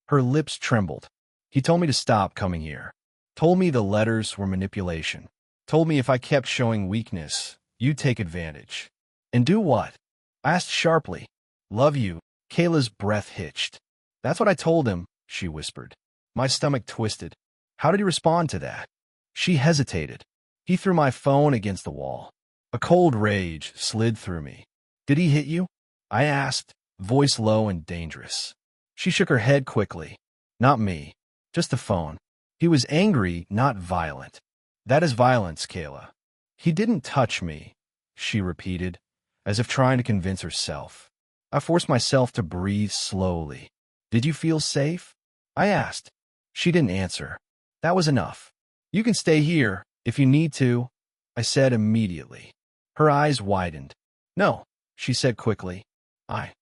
Speaker 1: Her lips trembled. He told me to stop coming here. Told me the letters were manipulation. Told me if I kept showing weakness, you'd take advantage. And do what? I asked sharply. Love you. Kayla's breath hitched. That's what I told him, she whispered. My stomach twisted. How did he respond to that? She hesitated. He threw my phone against the wall. A cold rage slid through me. Did he hit you? I asked, voice low and dangerous. She shook her head quickly. Not me. Just the phone. He was angry, not violent. That is violence, Kayla. He didn't touch me, she repeated, as if trying to convince herself. I forced myself to breathe slowly. Did you feel safe? I asked. She didn't answer. That was enough. You can stay here, if you need to, I said immediately. Her eyes widened. No, she said quickly. I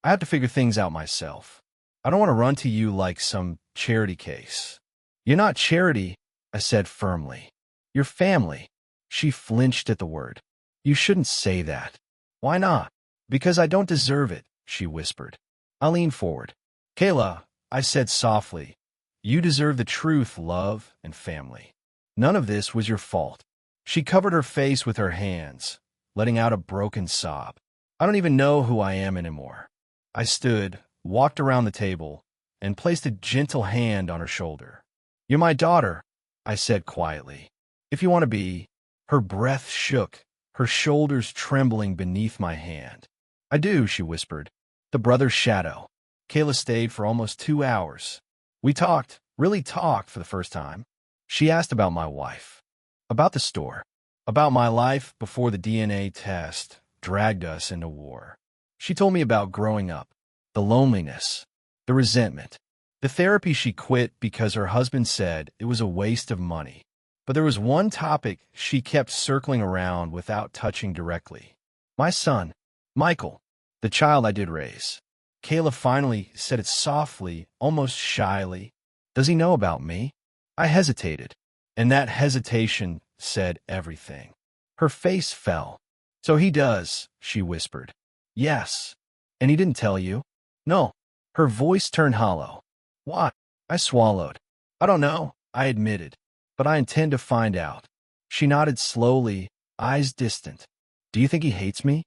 Speaker 1: have to figure things out myself. I don't want to run to you like some charity case. You're not charity, I said firmly. You're family. She flinched at the word. You shouldn't say that. Why not? Because I don't deserve it, she whispered. I leaned forward. Kayla, I said softly, you deserve the truth, love, and family. None of this was your fault. She covered her face with her hands, letting out a broken sob. I don't even know who I am anymore. I stood, walked around the table, and placed a gentle hand on her shoulder. You're my daughter, I said quietly. If you want to be. Her breath shook, her shoulders trembling beneath my hand. I do, she whispered. The brother's shadow. Kayla stayed for almost 2 hours. We talked, really talked for the first time. She asked about my wife, about the store, about my life before the DNA test dragged us into war. She told me about growing up, the loneliness, the resentment, the therapy she quit because her husband said it was a waste of money. But there was one topic she kept circling around without touching directly. My son, Michael, the child I did raise. Kayla finally said it softly, almost shyly. Does he know about me? I hesitated, and that hesitation said everything. Her face fell. So he does, she whispered. Yes. And he didn't tell you? No. Her voice turned hollow. Why? I swallowed. I don't know, I admitted. but I intend to find out. She nodded slowly, eyes distant. Do you think he hates me?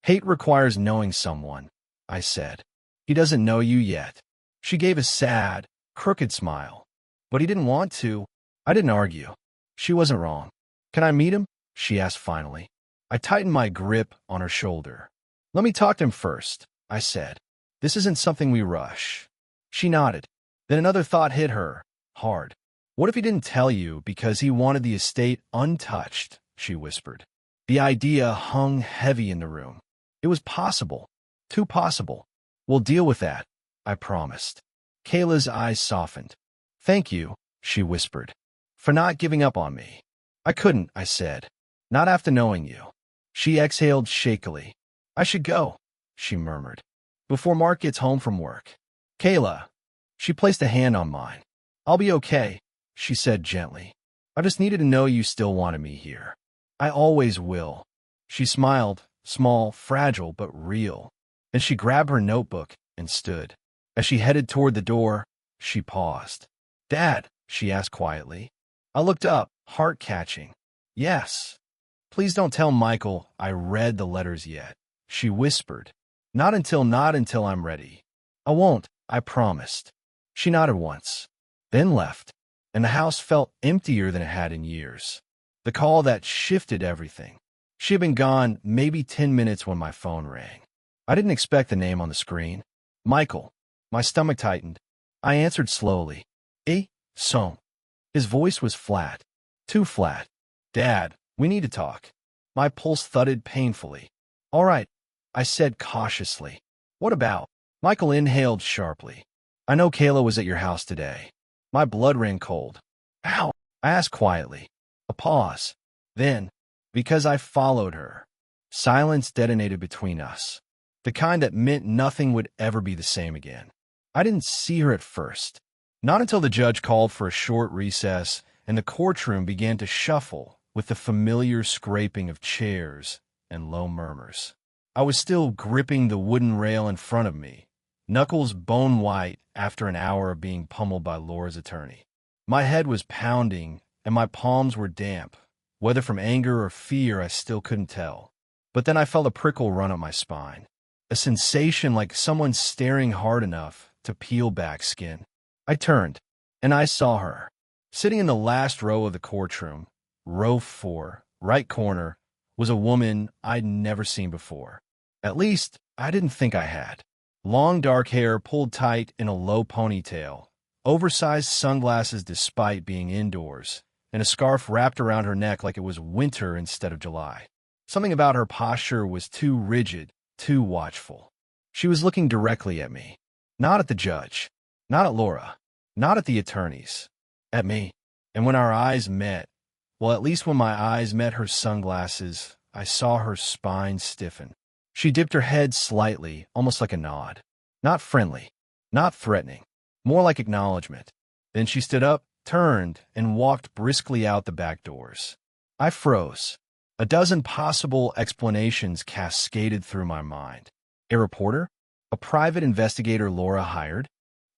Speaker 1: Hate requires knowing someone, I said. He doesn't know you yet. She gave a sad, crooked smile. But he didn't want to. I didn't argue. She wasn't wrong. Can I meet him? She asked finally. I tightened my grip on her shoulder. Let me talk to him first, I said. This isn't something we rush. She nodded. Then another thought hit her, hard. What if he didn't tell you because he wanted the estate untouched? She whispered. The idea hung heavy in the room. It was possible. Too possible. We'll deal with that, I promised. Kayla's eyes softened. Thank you, she whispered, for not giving up on me. I couldn't, I said. Not after knowing you. She exhaled shakily. I should go, she murmured, before Mark gets home from work. Kayla. She placed a hand on mine. I'll be okay, she said gently. I just needed to know you still wanted me here. I always will. She smiled, small, fragile, but real. Then she grabbed her notebook and stood. As she headed toward the door, she paused. Dad, she asked quietly. I looked up, heart catching. Yes. Please don't tell Michael I read the letters yet, she whispered. Not until I'm ready. I won't, I promised. She nodded once, then left, and the house felt emptier than it had in years. The call that shifted everything. She had been gone maybe 10 minutes when my phone rang. I didn't expect the name on the screen. Michael. My stomach tightened. I answered slowly. Son. His voice was flat. Too flat. Dad, we need to talk. My pulse thudded painfully. All right, I said cautiously. What about? Michael inhaled sharply. I know Kayla was at your house today. My blood ran cold. How? I asked quietly. A pause. Then, because I followed her. Silence detonated between us. The kind that meant nothing would ever be the same again. I didn't see her at first. Not until the judge called for a short recess and the courtroom began to shuffle with the familiar scraping of chairs and low murmurs. I was still gripping the wooden rail in front of me, knuckles bone white after an hour of being pummeled by Laura's attorney. My head was pounding and my palms were damp, whether from anger or fear I still couldn't tell. But then I felt a prickle run up my spine, a sensation like someone staring hard enough to peel back skin. I turned, and I saw her. Sitting in the last row of the courtroom, row 4, right corner, was a woman I'd never seen before. At least, I didn't think I had. Long dark hair pulled tight in a low ponytail, oversized sunglasses despite being indoors, and a scarf wrapped around her neck like it was winter instead of July. Something about her posture was too rigid, too watchful. She was looking directly at me, not at the judge, not at Laura, not at the attorneys, at me. And when our eyes met, well, at least when my eyes met her sunglasses, I saw her spine stiffen. She dipped her head slightly, almost like a nod. Not friendly, not threatening, more like acknowledgement. Then she stood up, turned, and walked briskly out the back doors. I froze. A dozen possible explanations cascaded through my mind. A reporter? A private investigator Laura hired?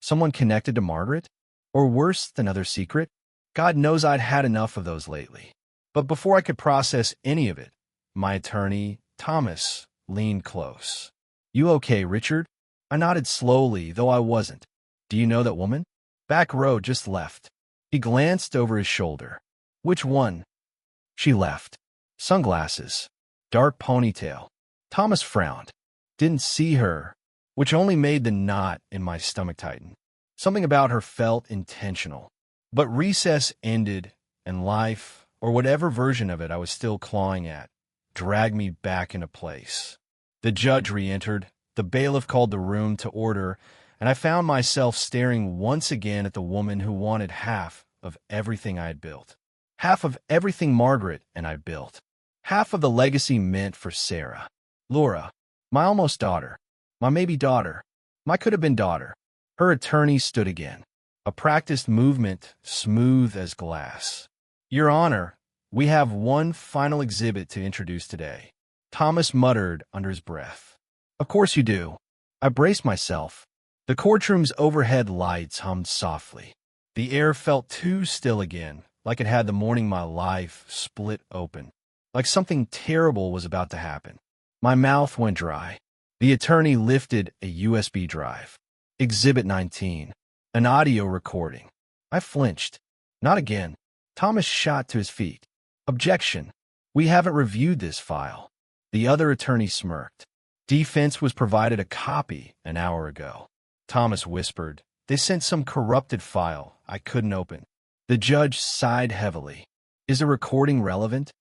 Speaker 1: Someone connected to Margaret? Or worse, another secret? God knows I'd had enough of those lately. But before I could process any of it, my attorney, Thomas, leaned close. You okay, Richard? I nodded slowly, though I wasn't. Do you know that woman? Back row just left. He glanced over his shoulder. Which one? She left. Sunglasses. Dark ponytail. Thomas frowned. Didn't see her, which only made the knot in my stomach tighten. Something about her felt intentional. But recess ended, and life, or whatever version of it I was still clawing at, dragged me back into place. The judge re-entered, the bailiff called the room to order, and I found myself staring once again at the woman who wanted half of everything I had built. Half of everything Margaret and I built. Half of the legacy meant for Sarah. Laura, my almost daughter, my maybe daughter, my could-have-been daughter. Her attorney stood again, a practiced movement smooth as glass. Your Honor, we have one final exhibit to introduce today. Thomas muttered under his breath. Of course you do. I braced myself. The courtroom's overhead lights hummed softly. The air felt too still again, like it had the morning my life split open, like something terrible was about to happen. My mouth went dry. The attorney lifted a USB drive. Exhibit 19. An audio recording. I flinched. Not again. Thomas shot to his feet. Objection. We haven't reviewed this file. The other attorney smirked. Defense was provided a copy an hour ago. Thomas whispered. They sent some corrupted file I couldn't open. The judge sighed heavily. Is the recording relevant?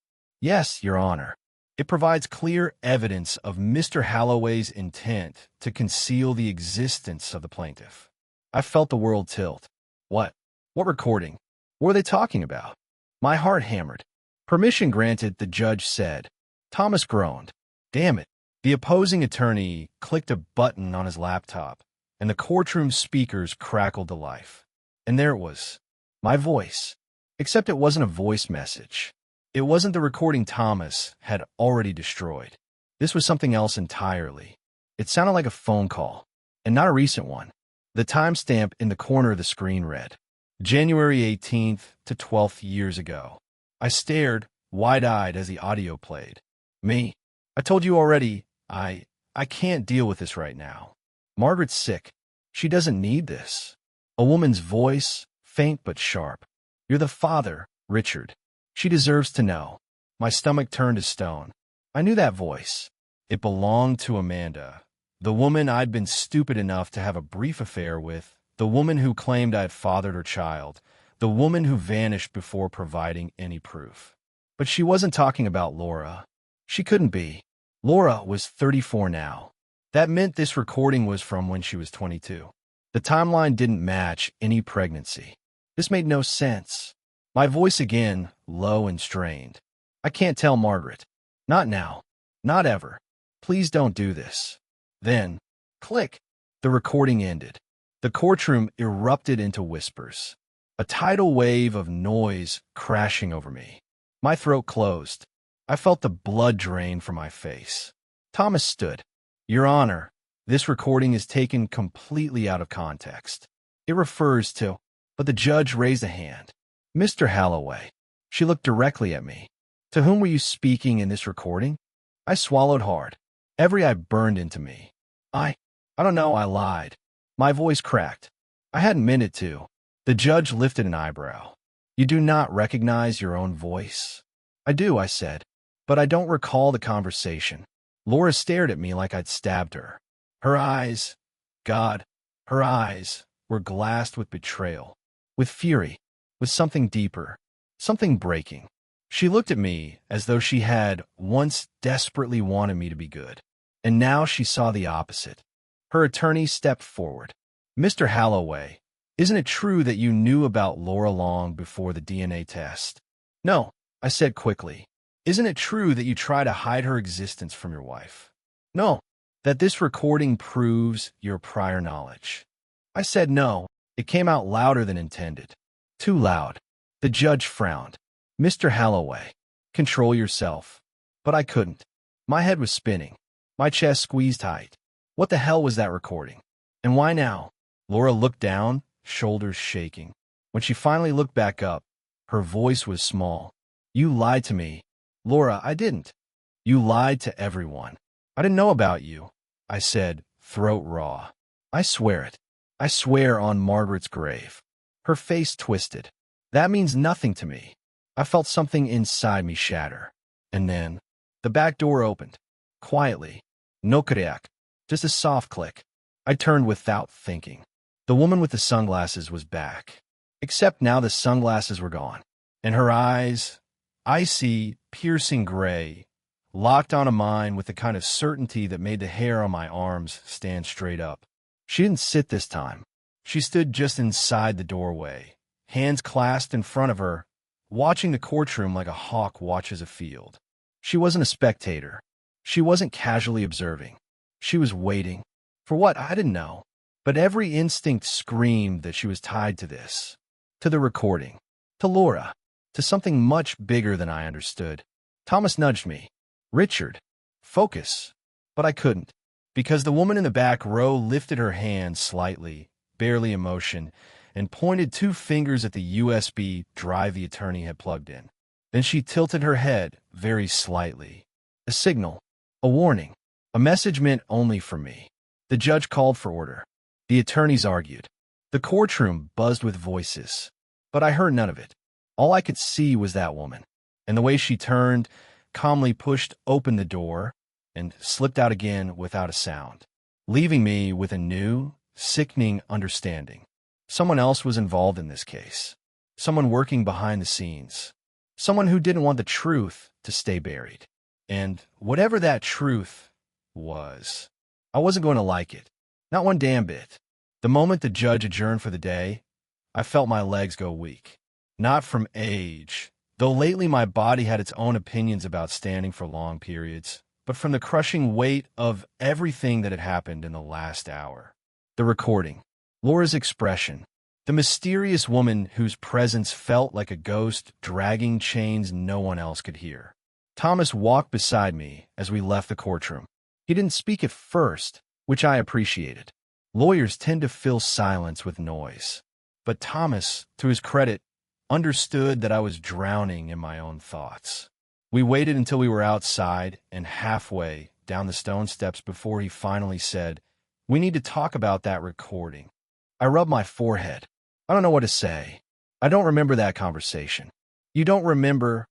Speaker 1: Yes, Your Honor. It provides clear evidence of Mr. Holloway's intent to conceal the existence of the plaintiff. I felt the world tilt. What? What recording? What were they talking about? My heart hammered. Permission granted, the judge said. Thomas groaned. Damn it. The opposing attorney clicked a button on his laptop, and the courtroom speakers crackled to life. And there it was. My voice. Except it wasn't a voice message. It wasn't the recording Thomas had already destroyed. This was something else entirely. It sounded like a phone call, and not a recent one. The timestamp in the corner of the screen read, January 18th to 12th years ago. I stared, wide-eyed, as the audio played. Me? I told you already, I can't deal with this right now. Margaret's sick. She doesn't need this. A woman's voice, faint but sharp. You're the father, Richard. She deserves to know. My stomach turned to stone. I knew that voice. It belonged to Amanda, the woman I'd been stupid enough to have a brief affair with, the woman who claimed I had fathered her child, the woman who vanished before providing any proof. But she wasn't talking about Laura. She couldn't be. Laura was 34 now. That meant this recording was from when she was 22. The timeline didn't match any pregnancy. This made no sense. My voice again, low and strained. I can't tell Margaret. Not now. Not ever. Please don't do this. Then, click. The recording ended. The courtroom erupted into whispers. A tidal wave of noise crashing over me. My throat closed. I felt the blood drain from my face. Thomas stood. Your Honor, this recording is taken completely out of context. It refers to... But the judge raised a hand. Mr. Holloway. She looked directly at me. To whom were you speaking in this recording? I swallowed hard. Every eye burned into me. I don't know, I lied. My voice cracked. I hadn't meant it to. The judge lifted an eyebrow. You do not recognize your own voice? I do, I said. But I don't recall the conversation. Laura stared at me like I'd stabbed her. Her eyes, God, her eyes were glassed with betrayal, with fury, with something deeper, something breaking. She looked at me as though she had once desperately wanted me to be good, and now she saw the opposite. Her attorney stepped forward. Mr. Holloway, isn't it true that you knew about Laura long before the DNA test? No, I said quickly. Isn't it true that you try to hide her existence from your wife? No, that this recording proves your prior knowledge. I said no. It came out louder than intended. Too loud. The judge frowned. Mr. Holloway, control yourself. But I couldn't. My head was spinning. My chest squeezed tight. What the hell was that recording? And why now? Laura looked down, shoulders shaking. When she finally looked back up, her voice was small. You lied to me. Laura, I didn't. You lied to everyone. I didn't know about you, I said, throat raw. I swear it. I swear on Margaret's grave. Her face twisted. That means nothing to me. I felt something inside me shatter. And then, the back door opened. Quietly. No kriak. Just a soft click. I turned without thinking. The woman with the sunglasses was back. Except now the sunglasses were gone. And her eyes, icy, piercing gray, locked onto mine with the kind of certainty that made the hair on my arms stand straight up. She didn't sit this time. She stood just inside the doorway, hands clasped in front of her, watching the courtroom like a hawk watches a field. She wasn't a spectator. She wasn't casually observing. She was waiting. For what? I didn't know. But every instinct screamed that she was tied to this, to the recording, to Laura, to something much bigger than I understood. Thomas nudged me. Richard, focus. But I couldn't, because the woman in the back row lifted her hand slightly, barely in motion, and pointed 2 fingers at the USB drive the attorney had plugged in. Then she tilted her head very slightly. A signal. A warning. A message meant only for me. The judge called for order. The attorneys argued. The courtroom buzzed with voices. But I heard none of it. All I could see was that woman, and the way she turned, calmly pushed open the door, and slipped out again without a sound, leaving me with a new, sickening understanding. Someone else was involved in this case. Someone working behind the scenes. Someone who didn't want the truth to stay buried. And whatever that truth was, I wasn't going to like it. Not one damn bit. The moment the judge adjourned for the day, I felt my legs go weak. Not from age, though lately my body had its own opinions about standing for long periods, but from the crushing weight of everything that had happened in the last hour. The recording, Laura's expression, the mysterious woman whose presence felt like a ghost dragging chains no one else could hear. Thomas walked beside me as we left the courtroom. He didn't speak at first, which I appreciated. Lawyers tend to fill silence with noise. But Thomas, to his credit, understood that I was drowning in my own thoughts. We waited until we were outside and halfway down the stone steps before he finally said, "We need to talk about that recording." I rubbed my forehead. I don't know what to say. I don't remember that conversation. You don't remember,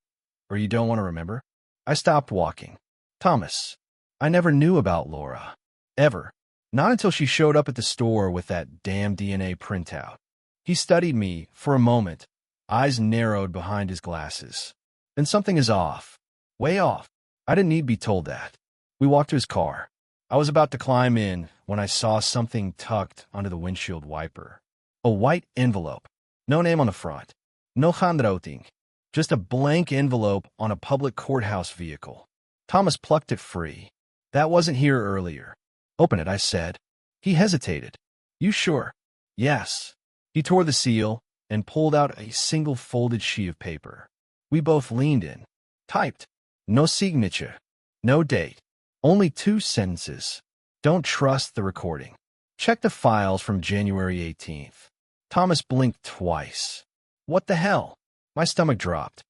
Speaker 1: or you don't want to remember? I stopped walking. Thomas, I never knew about Laura. Ever. Not until she showed up at the store with that damn DNA printout. He studied me for a moment, eyes narrowed behind his glasses. Then something is off. Way off. I didn't need to be told that. We walked to his car. I was about to climb in when I saw something tucked under the windshield wiper. A white envelope. No name on the front. No handwriting. Just a blank envelope on a public courthouse vehicle. Thomas plucked it free. That wasn't here earlier. Open it, I said. He hesitated. You sure? Yes. He tore the seal and pulled out a single folded sheet of paper. We both leaned in. Typed. No signature. No date. Only 2 sentences. Don't trust the recording. Check the files from January 18th. Thomas blinked twice. What the hell? My stomach dropped.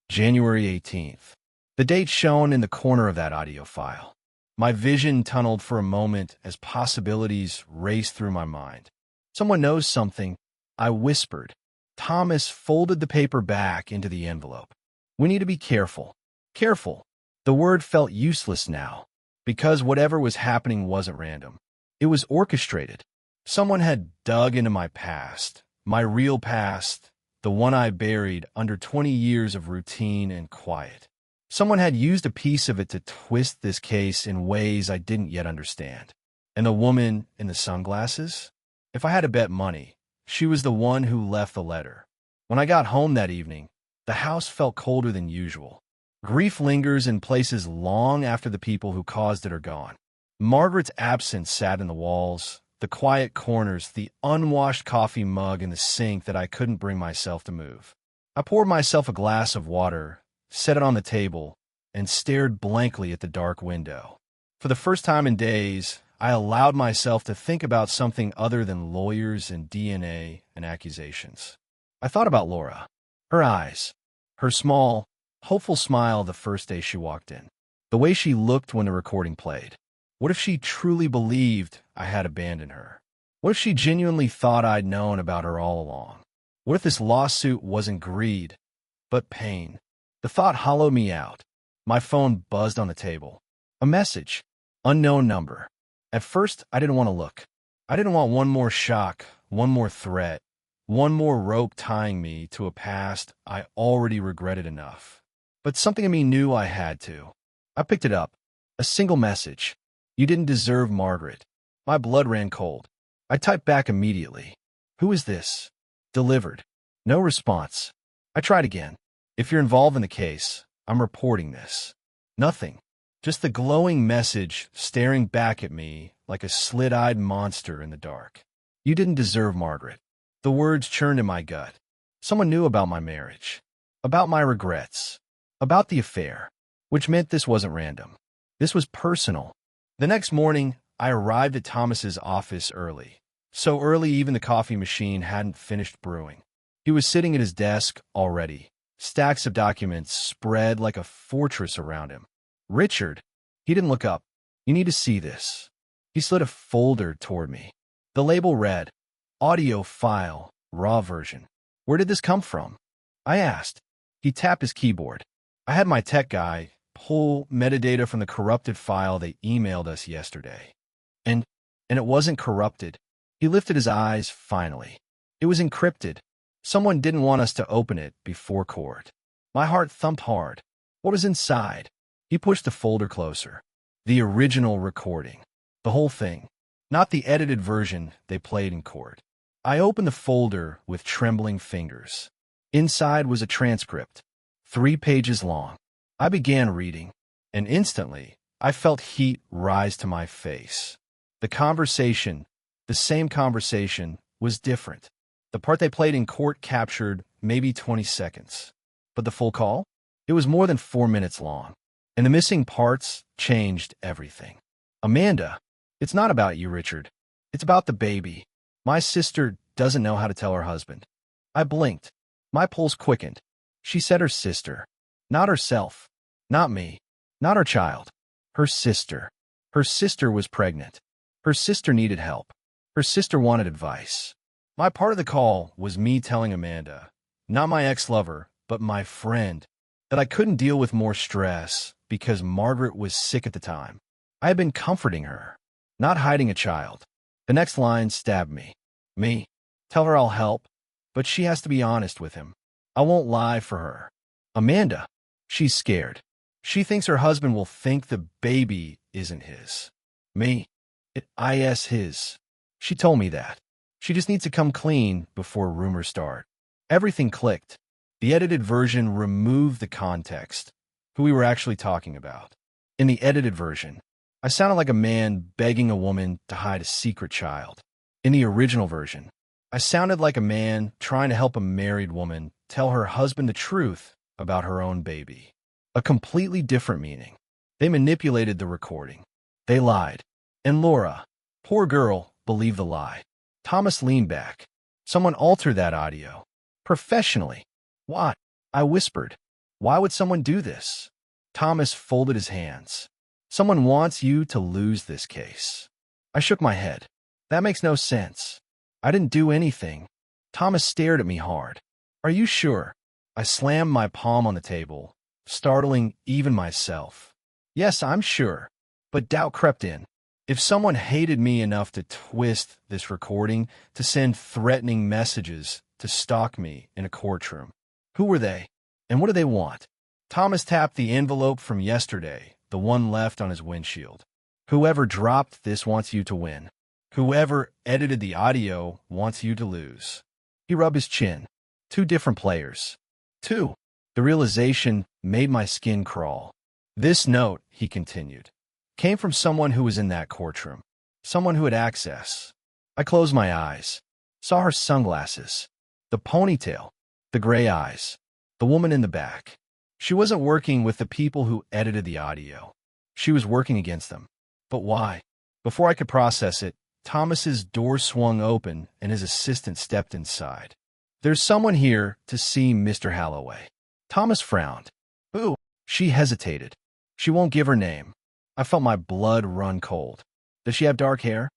Speaker 1: January 18th. The date shown in the corner of that audio file. My vision tunneled for a moment as possibilities raced through my mind. Someone knows something, I whispered. Thomas folded the paper back into the envelope. We need to be careful. Careful. The word felt useless now, because whatever was happening wasn't random. It was orchestrated. Someone had dug into my past, my real past, the one I buried under 20 years of routine and quiet. Someone had used a piece of it to twist this case in ways I didn't yet understand. And the woman in the sunglasses? If I had to bet money, she was the one who left the letter. When I got home that evening, the house felt colder than usual. Grief lingers in places long after the people who caused it are gone. Margaret's absence sat in the walls, the quiet corners, the unwashed coffee mug in the sink that I couldn't bring myself to move. I poured myself a glass of water, set it on the table, and stared blankly at the dark window. For the first time in days, I allowed myself to think about something other than lawyers and DNA and accusations. I thought about Laura, her eyes, her small, hopeful smile the first day she walked in, the way she looked when the recording played. What if she truly believed I had abandoned her? What if she genuinely thought I'd known about her all along? What if this lawsuit wasn't greed, but pain? The thought hollowed me out. My phone buzzed on the table. A message. Unknown number. At first, I didn't want to look. I didn't want one more shock, one more threat, one more rope tying me to a past I already regretted enough. But something in me knew I had to. I picked it up. A single message. You didn't deserve Margaret. My blood ran cold. I typed back immediately. Who is this? Delivered. No response. I tried again. If you're involved in the case, I'm reporting this. Nothing. Just the glowing message staring back at me like a slit-eyed monster in the dark. You didn't deserve Margaret. The words churned in my gut. Someone knew about my marriage, about my regrets, about the affair, which meant this wasn't random. This was personal. The next morning, I arrived at Thomas's office early, So early even the coffee machine hadn't finished brewing. He was sitting at his desk already, stacks of documents spread like a fortress around him. Richard, he didn't look up. You need to see this. He slid a folder toward me. The label read, Audio File, Raw Version. Where did this come from? I asked. He tapped his keyboard. I had my tech guy pull metadata from the corrupted file they emailed us yesterday. And it wasn't corrupted. He lifted his eyes finally. It was encrypted. Someone didn't want us to open it before court. My heart thumped hard. What was inside? He pushed the folder closer. The original recording. The whole thing. Not the edited version they played in court. I opened the folder with trembling fingers. Inside was a transcript, 3 pages long. I began reading, and instantly I felt heat rise to my face. The conversation, the same conversation, was different. The part they played in court captured maybe 20 seconds. But the full call? It was more than 4 minutes long. And the missing parts changed everything. Amanda, it's not about you, Richard. It's about the baby. My sister doesn't know how to tell her husband. I blinked. My pulse quickened. She said her sister. Not herself. Not me. Not her child. Her sister. Her sister was pregnant. Her sister needed help. Her sister wanted advice. My part of the call was me telling Amanda, not my ex-lover, but my friend, that I couldn't deal with more stress because Margaret was sick at the time. I had been comforting her, not hiding a child. The next line stabbed me. Me. Tell her I'll help, but she has to be honest with him. I won't lie for her. Amanda. She's scared. She thinks her husband will think the baby isn't his. Me. It is his. She told me that. She just needs to come clean before rumors start. Everything clicked. The edited version removed the context, who we were actually talking about. In the edited version, I sounded like a man begging a woman to hide a secret child. In the original version, I sounded like a man trying to help a married woman tell her husband the truth about her own baby. A completely different meaning. They manipulated the recording. They lied. And Laura, poor girl, believed the lie. Thomas leaned back. Someone altered that audio. Professionally. Why? I whispered. Why would someone do this? Thomas folded his hands. Someone wants you to lose this case. I shook my head. That makes no sense. I didn't do anything. Thomas stared at me hard. Are you sure? I slammed my palm on the table, startling even myself. Yes, I'm sure. But doubt crept in. If someone hated me enough to twist this recording, to send threatening messages, to stalk me in a courtroom, who were they? And what do they want? Thomas tapped the envelope from yesterday, the one left on his windshield. Whoever dropped this wants you to win. Whoever edited the audio wants you to lose. He rubbed his chin. 2 different players. 2. The realization made my skin crawl. This note, he continued, came from someone who was in that courtroom. Someone who had access. I closed my eyes. Saw her sunglasses. The ponytail. The gray eyes. The woman in the back. She wasn't working with the people who edited the audio. She was working against them. But why? Before I could process it, Thomas's door swung open and his assistant stepped inside. There's someone here to see Mr. Holloway. Thomas frowned. Who? She hesitated. She won't give her name. I felt my blood run cold. Does she have dark hair?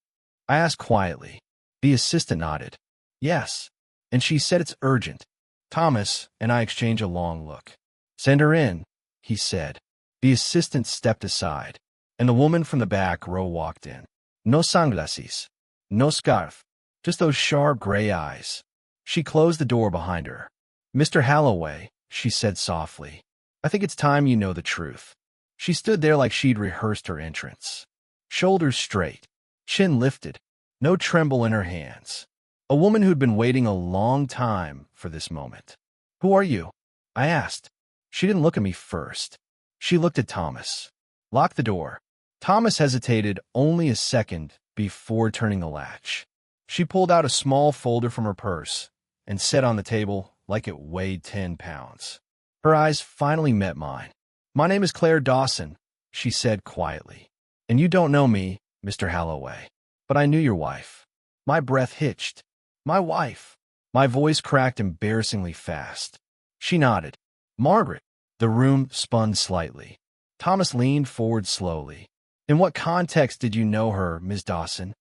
Speaker 1: I asked quietly. The assistant nodded. Yes. And she said it's urgent. Thomas and I exchanged a long look. Send her in, he said. The assistant stepped aside, and the woman from the back row walked in. No sunglasses. No scarf. Just those sharp gray eyes. She closed the door behind her. Mr. Holloway, she said softly, I think it's time you know the truth. She stood there like she'd rehearsed her entrance. Shoulders straight, chin lifted, no tremble in her hands. A woman who'd been waiting a long time for this moment. Who are you? I asked. She didn't look at me first. She looked at Thomas. Lock the door. Thomas hesitated only a second before turning the latch. She pulled out a small folder from her purse and set on the table like it weighed 10 pounds. Her eyes finally met mine. My name is Claire Dawson, she said quietly. And you don't know me, Mr. Holloway. But I knew your wife. My breath hitched. My wife. My voice cracked embarrassingly fast. She nodded. Margaret. The room spun slightly. Thomas leaned forward slowly. In what context did you know her, Miss Dawson?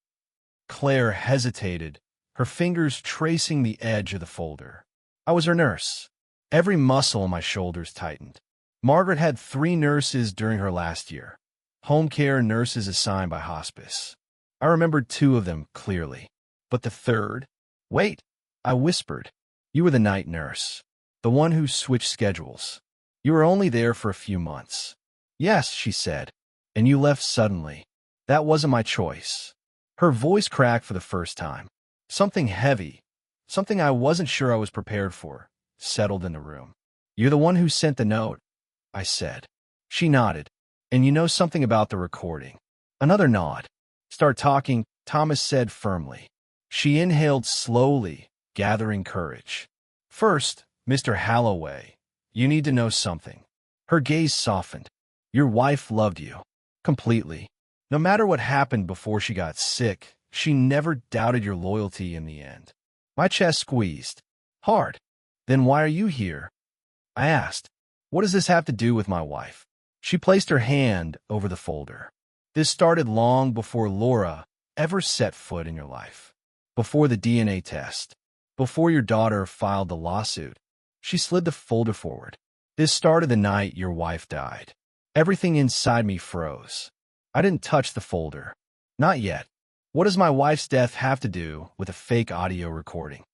Speaker 1: Claire hesitated, her fingers tracing the edge of the folder. I was her nurse. Every muscle in my shoulders tightened. Margaret had 3 nurses during her last year. Home care nurses assigned by hospice. I remembered 2 of them clearly. But the third? Wait, I whispered. You were the night nurse. The one who switched schedules. You were only there for a few months. Yes, she said. And you left suddenly. That wasn't my choice. Her voice cracked for the first time. Something heavy, something I wasn't sure I was prepared for, settled in the room. You're the one who sent the note, I said. She nodded. And you know something about the recording. Another nod. Start talking, Thomas said firmly. She inhaled slowly, gathering courage. First, Mr. Halloway, you need to know something. Her gaze softened. Your wife loved you. Completely. No matter what happened before she got sick, she never doubted your loyalty in the end. My chest squeezed. Hard. Then why are you here? I asked. What does this have to do with my wife? She placed her hand over the folder. This started long before Laura ever set foot in your life. Before the DNA test. Before your daughter filed the lawsuit. She slid the folder forward. This started the night your wife died. Everything inside me froze. I didn't touch the folder. Not yet. What does my wife's death have to do with a fake audio recording?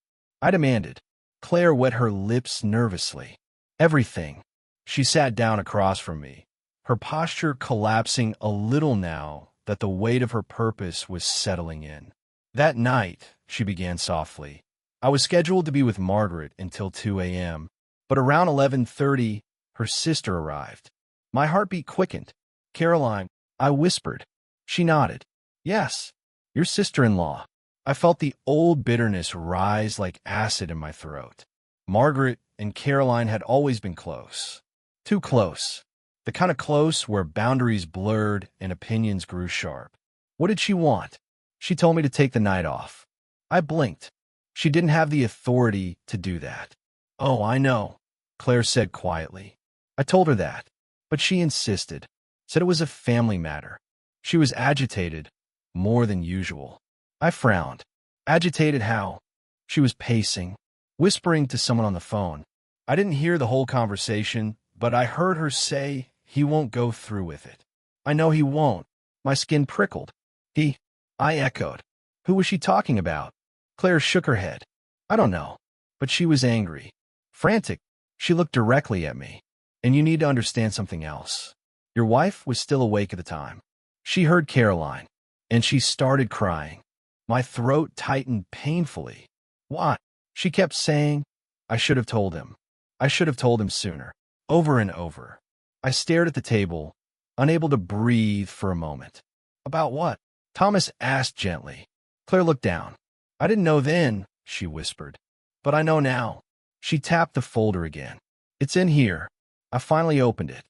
Speaker 1: I demanded. Claire wet her lips nervously. Everything. She sat down across from me, her posture collapsing a little now that the weight of her purpose was settling in. That night, she began softly, I was scheduled to be with Margaret until 2 a.m., but around 11:30, her sister arrived. My heartbeat quickened. Caroline, I whispered. She nodded. Yes, your sister-in-law. I felt the old bitterness rise like acid in my throat. Margaret and Caroline had always been close. Too close. The kind of close where boundaries blurred and opinions grew sharp. What did she want? She told me to take the night off. I blinked. She didn't have the authority to do that. Oh, I know, Claire said quietly. I told her that, but she insisted, said it was a family matter. She was agitated, more than usual. I frowned. Agitated how? She was pacing, whispering to someone on the phone. I didn't hear the whole conversation, but I heard her say he won't go through with it. I know he won't. My skin prickled. He? I echoed. Who was she talking about? Claire shook her head. I don't know. But she was angry. Frantic. She looked directly at me. And you need to understand something else. Your wife was still awake at the time. She heard Caroline, and she started crying. My throat tightened painfully. Why? She kept saying, I should have told him. I should have told him sooner. Over and over. I stared at the table, unable to breathe for a moment. About what? Thomas asked gently. Claire looked down. I didn't know then, she whispered. But I know now. She tapped the folder again. It's in here. I finally opened it.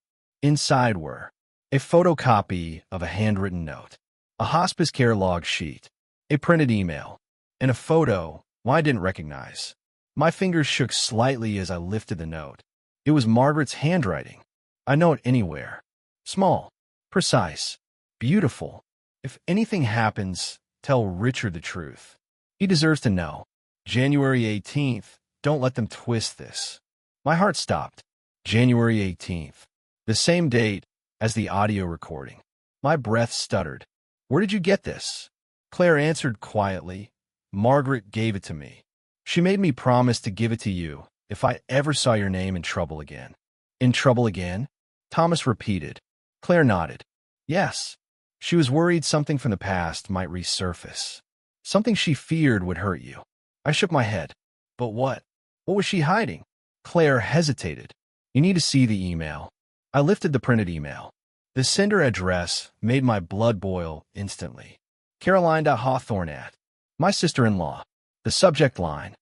Speaker 1: Inside were a photocopy of a handwritten note, a hospice care log sheet, a printed email, and a photo I didn't recognize. My fingers shook slightly as I lifted the note. It was Margaret's handwriting. I know it anywhere. Small, precise, beautiful. If anything happens, tell Richard the truth. He deserves to know. January 18th. Don't let them twist this. My heart stopped. January 18th. The same date as the audio recording. My breath stuttered. Where did you get this? Claire answered quietly. Margaret gave it to me. She made me promise to give it to you if I ever saw your name in trouble again. In trouble again? Thomas repeated. Claire nodded. Yes. She was worried something from the past might resurface. Something she feared would hurt you. I shook my head. But what? What was she hiding? Claire hesitated. You need to see the email. I lifted the printed email. The sender address made my blood boil instantly. Caroline.Hawthorne@. My sister-in-law. The subject line.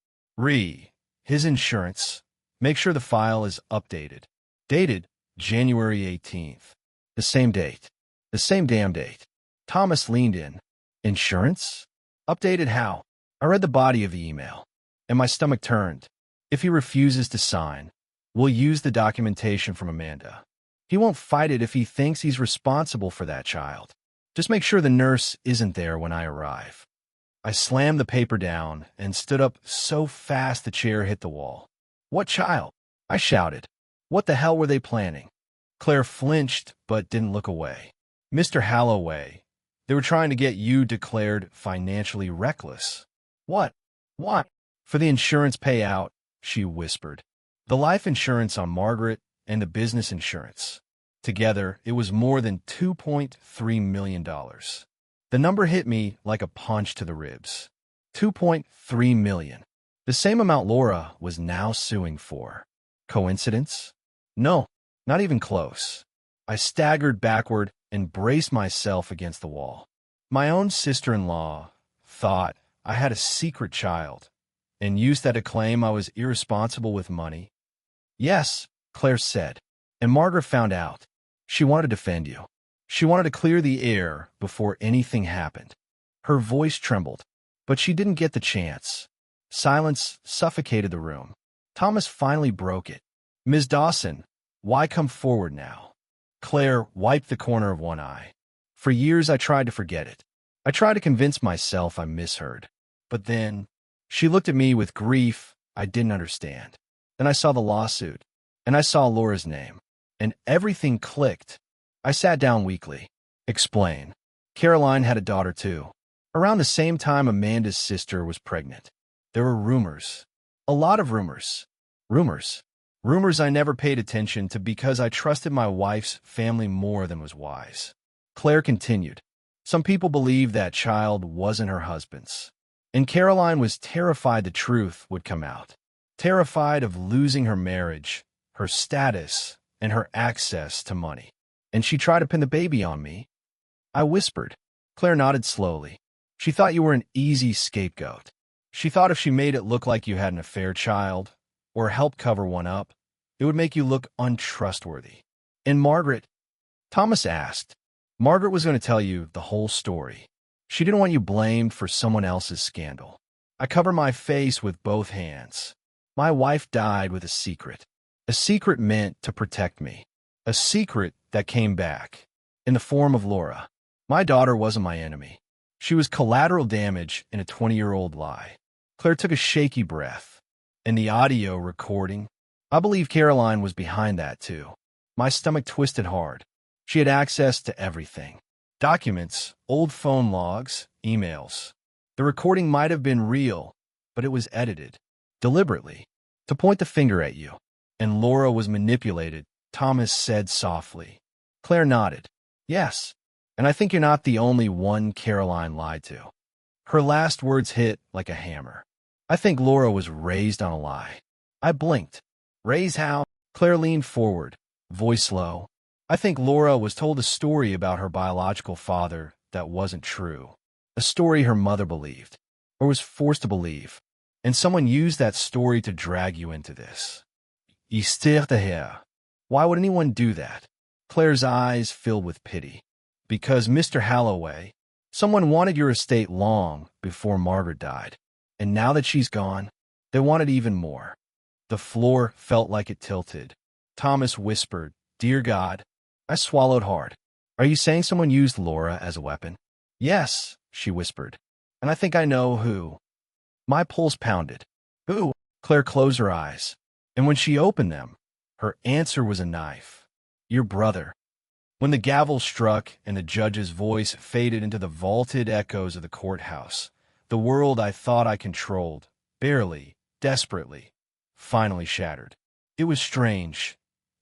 Speaker 1: His insurance. Make sure the file is updated. Dated January 18th. The same date. The same damn date. Thomas leaned in. Insurance? Updated how? I read the body of the email, and my stomach turned. If he refuses to sign, we'll use the documentation from Amanda. He won't fight it if he thinks he's responsible for that child. Just make sure the nurse isn't there when I arrive. I slammed the paper down and stood up so fast the chair hit the wall. What child? I shouted. What the hell were they planning? Claire flinched but didn't look away. Mr. Holloway, they were trying to get you declared financially reckless. What? What? For the insurance payout, she whispered. The life insurance on Margaret and the business insurance. Together, it was more than $2.3 million. The number hit me like a punch to the ribs. $2.3 million. The same amount Laura was now suing for. Coincidence? No, not even close. I staggered backward and braced myself against the wall. My own sister-in-law thought I had a secret child and used that to claim I was irresponsible with money. Yes, Claire said, and Margaret found out. She wanted to defend you. She wanted to clear the air before anything happened. Her voice trembled, but she didn't get the chance. Silence suffocated the room. Thomas finally broke it. Ms. Dawson, why come forward now? Claire wiped the corner of one eye. For years I tried to forget it. I tried to convince myself I misheard. But then, she looked at me with grief I didn't understand. Then I saw the lawsuit, and I saw Laura's name, and everything clicked. I sat down weakly. Explain. Caroline had a daughter too. Around the same time Amanda's sister was pregnant. There were rumors. A lot of rumors. Rumors. Rumors I never paid attention to because I trusted my wife's family more than was wise. Claire continued. Some people believed that child wasn't her husband's. And Caroline was terrified the truth would come out. Terrified of losing her marriage, her status, and her access to money. And she tried to pin the baby on me. I whispered. Claire nodded slowly. She thought you were an easy scapegoat. She thought if she made it look like you had an affair child, or helped cover one up, it would make you look untrustworthy. And Margaret, Thomas asked. Margaret was going to tell you the whole story. She didn't want you blamed for someone else's scandal. I covered my face with both hands. My wife died with a secret. A secret meant to protect me. A secret that came back, in the form of Laura. My daughter wasn't my enemy. She was collateral damage in a 20-year-old lie. Claire took a shaky breath. And the audio recording? I believe Caroline was behind that too. My stomach twisted hard. She had access to everything. Documents, old phone logs, emails. The recording might have been real, but it was edited. Deliberately. To point the finger at you. And Laura was manipulated, Thomas said softly. Claire nodded. Yes, and I think you're not the only one Caroline lied to. Her last words hit like a hammer. I think Laura was raised on a lie. I blinked. Raised how? Claire leaned forward, voice low. I think Laura was told a story about her biological father that wasn't true. A story her mother believed, or was forced to believe. And someone used that story to drag you into this. Histoire de hair. Why would anyone do that? Claire's eyes filled with pity. Because Mr. Holloway, someone wanted your estate long before Margaret died. And now that she's gone, they wanted even more. The floor felt like it tilted. Thomas whispered, Dear God. I swallowed hard. Are you saying someone used Laura as a weapon? Yes, she whispered. And I think I know who. My pulse pounded. Who? Claire closed her eyes. And when she opened them, her answer was a knife. Your brother. When the gavel struck and the judge's voice faded into the vaulted echoes of the courthouse, the world I thought I controlled, barely, desperately, finally shattered. It was strange.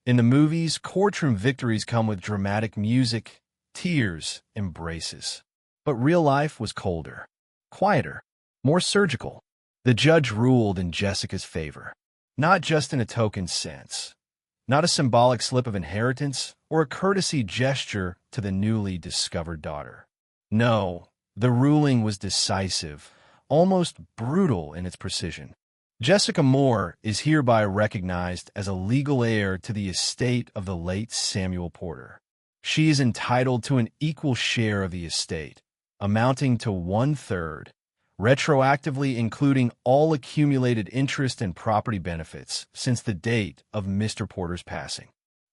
Speaker 1: In the movies, courtroom victories come with dramatic music, tears, embraces. But real life was colder, quieter, more surgical. The judge ruled in Jessica's favor. Not just in a token sense. Not a symbolic slip of inheritance or a courtesy gesture to the newly discovered daughter. No, the ruling was decisive, almost brutal in its precision. Jessica Moore is hereby recognized as a legal heir to the estate of the late Samuel Porter. She is entitled to an equal share of the estate, amounting to 1/3, retroactively including all accumulated interest and property benefits since the date of Mr. Porter's passing.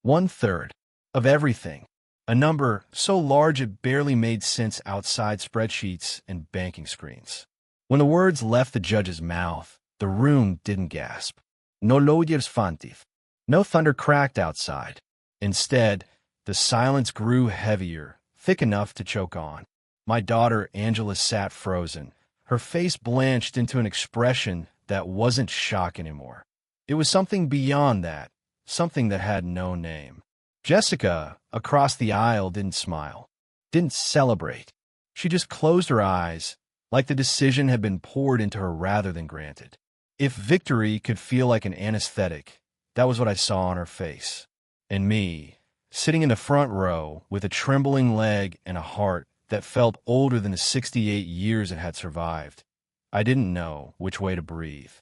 Speaker 1: 1/3 of everything, a number so large it barely made sense outside spreadsheets and banking screens. When the words left the judge's mouth, the room didn't gasp. No lawyers fantif. No thunder cracked outside. Instead, the silence grew heavier, thick enough to choke on. My daughter, Angela, sat frozen, her face blanched into an expression that wasn't shock anymore. It was something beyond that, something that had no name. Jessica, across the aisle, didn't smile, didn't celebrate. She just closed her eyes, like the decision had been poured into her rather than granted. If victory could feel like an anesthetic, that was what I saw on her face. And me, sitting in the front row with a trembling leg and a heart that felt older than the 68 years it had survived. I didn't know which way to breathe.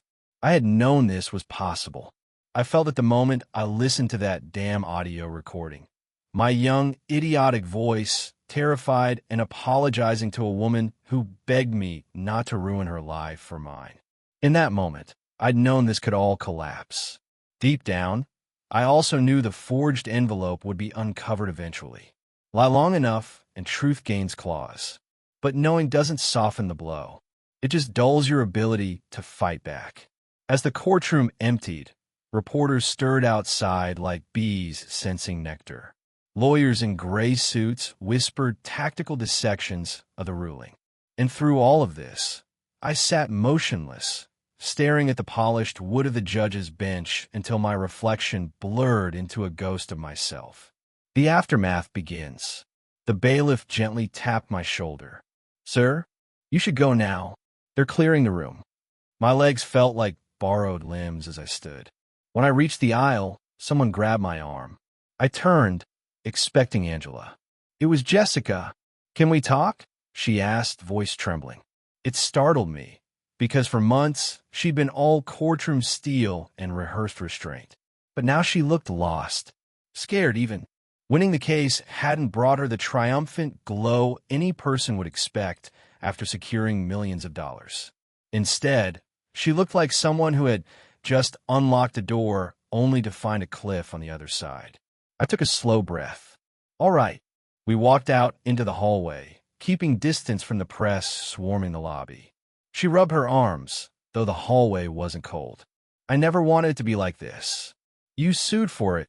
Speaker 1: I had known this was possible. I felt at the moment I listened to that damn audio recording. My young, idiotic voice, terrified and apologizing to a woman who begged me not to ruin her life for mine. In that moment, I'd known this could all collapse. Deep down, I also knew the forged envelope would be uncovered eventually. Lie long enough, and truth gains claws. But knowing doesn't soften the blow. It just dulls your ability to fight back. As the courtroom emptied, reporters stirred outside like bees sensing nectar. Lawyers in gray suits whispered tactical dissections of the ruling. And through all of this, I sat motionless, staring at the polished wood of the judge's bench until my reflection blurred into a ghost of myself. The aftermath begins. The bailiff gently tapped my shoulder. "Sir, you should go now. They're clearing the room." My legs felt like borrowed limbs as I stood. When I reached the aisle, someone grabbed my arm. I turned, expecting Angela. It was Jessica. "Can we talk?" she asked, voice trembling. It startled me, because for months she'd been all courtroom steel and rehearsed restraint. But now she looked lost, scared even. Winning the case hadn't brought her the triumphant glow any person would expect after securing millions of dollars. Instead, she looked like someone who had just unlocked a door only to find a cliff on the other side. I took a slow breath. All right. We walked out into the hallway, keeping distance from the press swarming the lobby. She rubbed her arms, though the hallway wasn't cold. "I never wanted it to be like this. You sued for it,"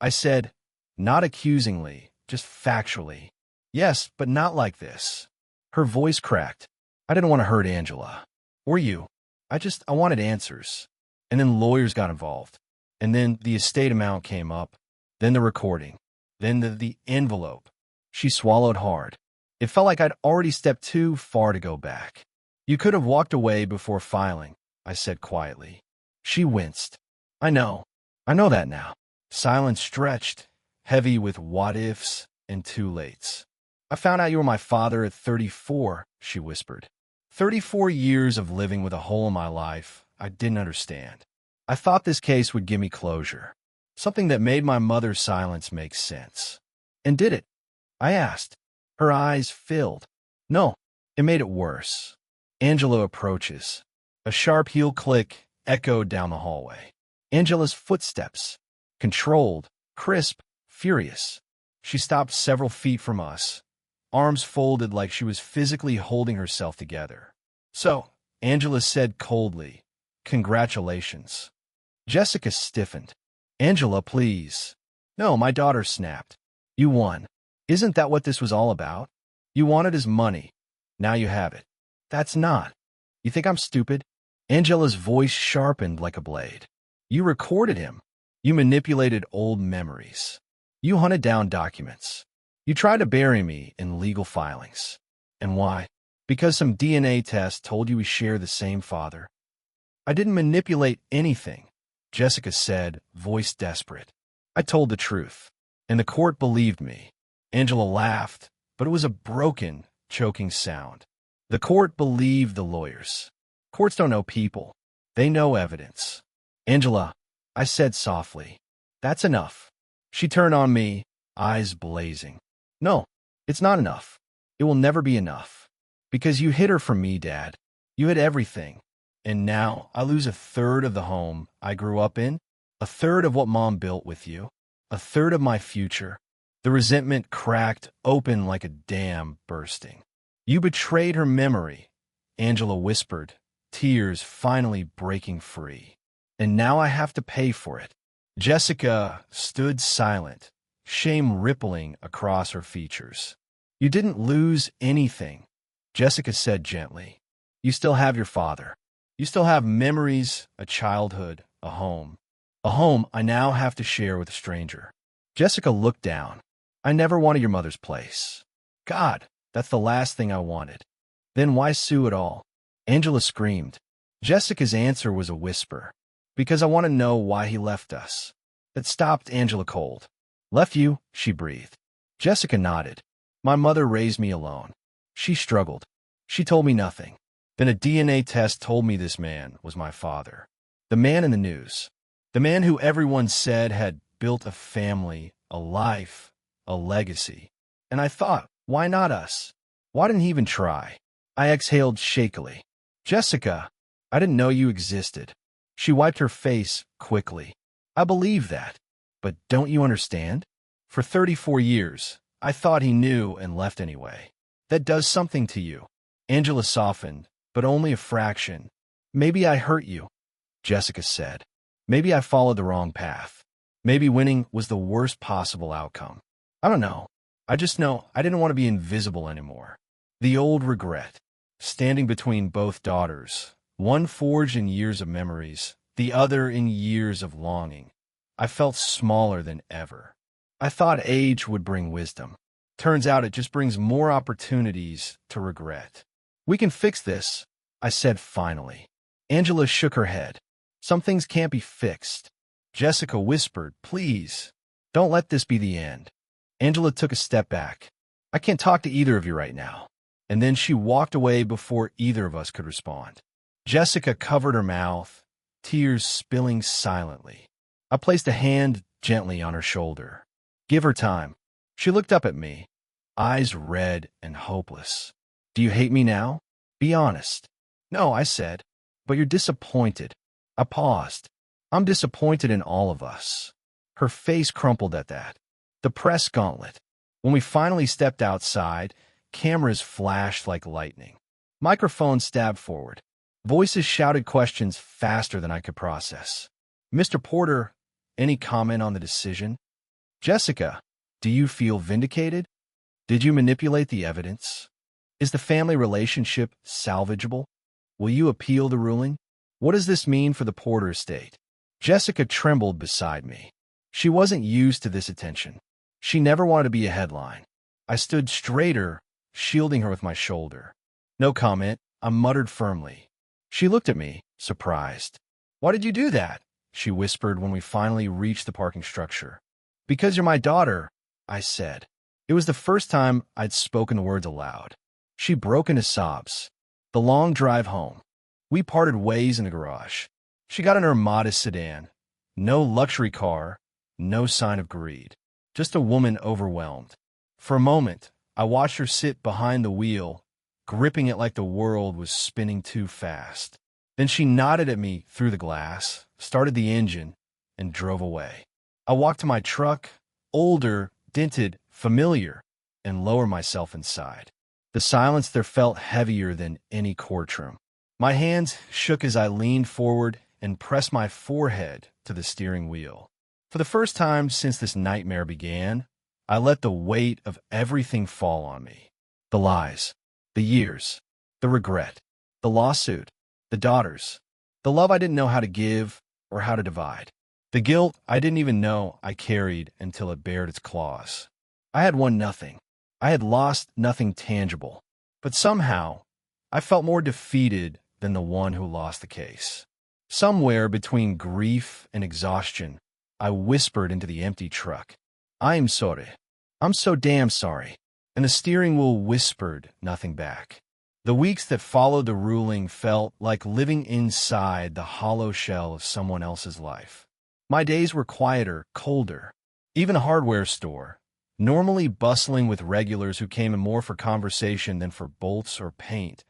Speaker 1: I said, not accusingly, just factually. "Yes, but not like this." Her voice cracked. "I didn't want to hurt Angela. Or you. I wanted answers." And then lawyers got involved. And then the estate amount came up. Then the recording. Then the envelope. She swallowed hard. It felt like I'd already stepped too far to go back. "You could have walked away before filing," I said quietly. She winced. I know that now." Silence stretched, heavy with what-ifs and too-lates. "I found out you were my father at 34, she whispered. 34 years of living with a hole in my life I didn't understand. I thought this case would give me closure, something that made my mother's silence make sense. And did it? I asked. Her eyes filled. No, it made it worse. Angela approaches. A sharp heel click echoed down the hallway. Angela's footsteps. Controlled, crisp, furious. She stopped several feet from us, arms folded like she was physically holding herself together. "So," Angela said coldly, "congratulations." Jessica stiffened. "Angela, please." "No," my daughter snapped. "You won. Isn't that what this was all about? You wanted his money. Now you have it." "That's not. You think I'm stupid?" Angela's voice sharpened like a blade. "You recorded him. You manipulated old memories. You hunted down documents. You tried to bury me in legal filings. And why? Because some DNA test told you we share the same father." "I didn't manipulate anything," Jessica said, voice desperate. "I told the truth, and the court believed me." Angela laughed, but it was a broken, choking sound. The court believed the lawyers. Courts don't know people. They know evidence. "Angela," I said softly, "that's enough." She turned on me, eyes blazing. "No, it's not enough. It will never be enough. Because you hid her from me, Dad. You had everything. And now I lose a third of the home I grew up in, a third of what Mom built with you, a third of my future. The resentment cracked open like a dam bursting. You betrayed her memory, Angela whispered, tears finally breaking free. And now I have to pay for it. Jessica stood silent, shame rippling across her features. You didn't lose anything, Jessica said gently. You still have your father. You still have memories, a childhood, a home. A home I now have to share with a stranger. Jessica looked down. I never wanted your mother's place. God, that's the last thing I wanted. Then why sue at all? Angela screamed. Jessica's answer was a whisper. Because I want to know why he left us. That stopped Angela cold. Left you, she breathed. Jessica nodded. My mother raised me alone. She struggled. She told me nothing. Then a DNA test told me this man was my father. The man in the news. The man who everyone said had built a family, a life, a legacy. And I thought, why not us? Why didn't he even try? I exhaled shakily. Jessica, I didn't know you existed. She wiped her face quickly. I believe that. But don't you understand? For 34 years, I thought he knew and left anyway. That does something to you. Angela softened, but only a fraction. Maybe I hurt you, Jessica said. Maybe I followed the wrong path. Maybe winning was the worst possible outcome. I don't know. I just know I didn't want to be invisible anymore. The old regret, standing between both daughters, one forged in years of memories, the other in years of longing. I felt smaller than ever. I thought age would bring wisdom. Turns out it just brings more opportunities to regret. We can fix this, I said finally. Angela shook her head. Some things can't be fixed. Jessica whispered, please, don't let this be the end. Angela took a step back. I can't talk to either of you right now. And then she walked away before either of us could respond. Jessica covered her mouth, tears spilling silently. I placed a hand gently on her shoulder. Give her time. She looked up at me, eyes red and hopeless. Do you hate me now? Be honest. No, I said. But you're disappointed. I paused. I'm disappointed in all of us. Her face crumpled at that. The press gauntlet. When we finally stepped outside, cameras flashed like lightning. Microphones stabbed forward. Voices shouted questions faster than I could process. Mr. Porter, any comment on the decision? Jessica, do you feel vindicated? Did you manipulate the evidence? Is the family relationship salvageable? Will you appeal the ruling? What does this mean for the Porter estate? Jessica trembled beside me. She wasn't used to this attention. She never wanted to be a headline. I stood straighter, shielding her with my shoulder. No comment, I muttered firmly. She looked at me, surprised. Why did you do that? She whispered when we finally reached the parking structure. Because you're my daughter, I said. It was the first time I'd spoken the words aloud. She broke into sobs. The long drive home. We parted ways in the garage. She got in her modest sedan. No luxury car, no sign of greed. Just a woman overwhelmed. For a moment, I watched her sit behind the wheel, gripping it like the world was spinning too fast. Then she nodded at me through the glass, started the engine, and drove away. I walked to my truck, older, dented, familiar, and lowered myself inside. The silence there felt heavier than any courtroom. My hands shook as I leaned forward and pressed my forehead to the steering wheel. For the first time since this nightmare began, I let the weight of everything fall on me. The lies, the years, the regret, the lawsuit, the daughters, the love I didn't know how to give or how to divide, the guilt I didn't even know I carried until it bared its claws. I had won nothing. I had lost nothing tangible. But somehow, I felt more defeated than the one who lost the case. Somewhere between grief and exhaustion, I whispered into the empty truck, I'm sorry. I'm so damn sorry. And the steering wheel whispered nothing back. The weeks that followed the ruling felt like living inside the hollow shell of someone else's life. My days were quieter, colder. Even a hardware store, normally bustling with regulars who came in more for conversation than for bolts or paint,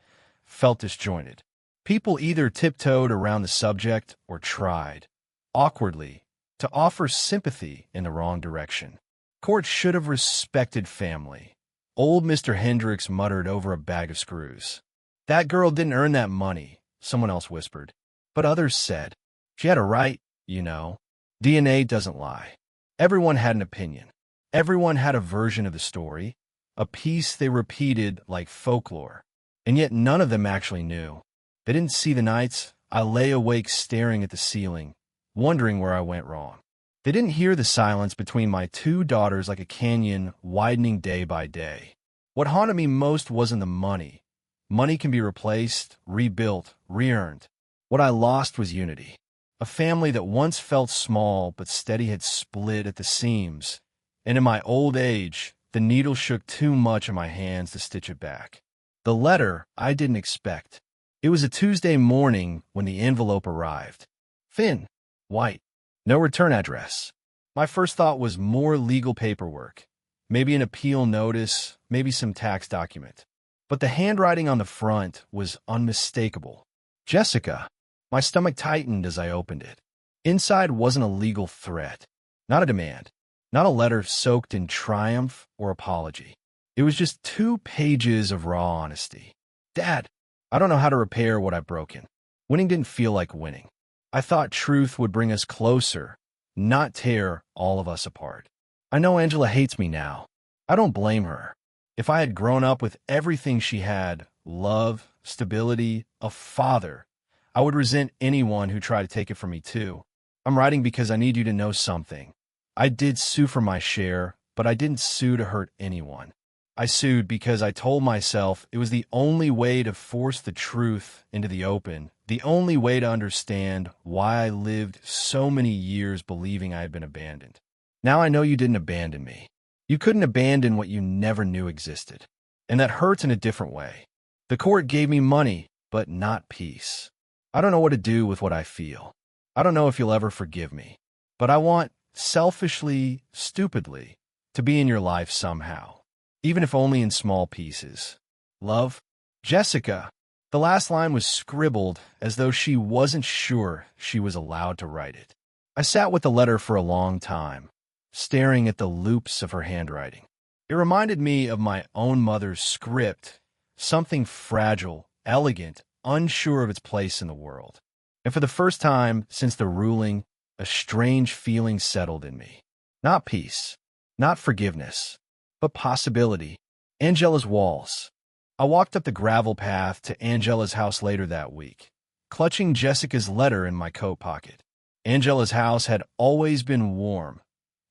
Speaker 1: felt disjointed. People either tiptoed around the subject or tried, awkwardly, to offer sympathy in the wrong direction. Court should have respected family. Old Mr. Hendricks muttered over a bag of screws. That girl didn't earn that money, someone else whispered. But others said, she had a right, you know. DNA doesn't lie. Everyone had an opinion. Everyone had a version of the story, a piece they repeated like folklore. And yet none of them actually knew. They didn't see the nights I lay awake staring at the ceiling, wondering where I went wrong. They didn't hear the silence between my two daughters like a canyon widening day by day. What haunted me most wasn't the money. Money can be replaced, rebuilt, re-earned. What I lost was unity. A family that once felt small but steady had split at the seams, and in my old age, the needle shook too much in my hands to stitch it back. The letter I didn't expect. It was a Tuesday morning when the envelope arrived. Thin, white, no return address. My first thought was more legal paperwork. Maybe an appeal notice, maybe some tax document. But the handwriting on the front was unmistakable. Jessica. My stomach tightened as I opened it. Inside wasn't a legal threat, not a demand, not a letter soaked in triumph or apology. It was just 2 pages of raw honesty. Dad, I don't know how to repair what I've broken. Winning didn't feel like winning. I thought truth would bring us closer, not tear all of us apart. I know Angela hates me now. I don't blame her. If I had grown up with everything she had, love, stability, a father, I would resent anyone who tried to take it from me too. I'm writing because I need you to know something. I did sue for my share, but I didn't sue to hurt anyone. I sued because I told myself it was the only way to force the truth into the open, the only way to understand why I lived so many years believing I had been abandoned. Now I know you didn't abandon me. You couldn't abandon what you never knew existed. And that hurts in a different way. The court gave me money, but not peace. I don't know what to do with what I feel. I don't know if you'll ever forgive me. But I want, selfishly, stupidly, to be in your life somehow. Even if only in small pieces. Love, Jessica. The last line was scribbled as though she wasn't sure she was allowed to write it. I sat with the letter for a long time, staring at the loops of her handwriting. It reminded me of my own mother's script, something fragile, elegant, unsure of its place in the world. And for the first time since the ruling, a strange feeling settled in me. Not peace, not forgiveness, but possibility. Angela's walls. I walked up the gravel path to Angela's house later that week, clutching Jessica's letter in my coat pocket. Angela's house had always been warm.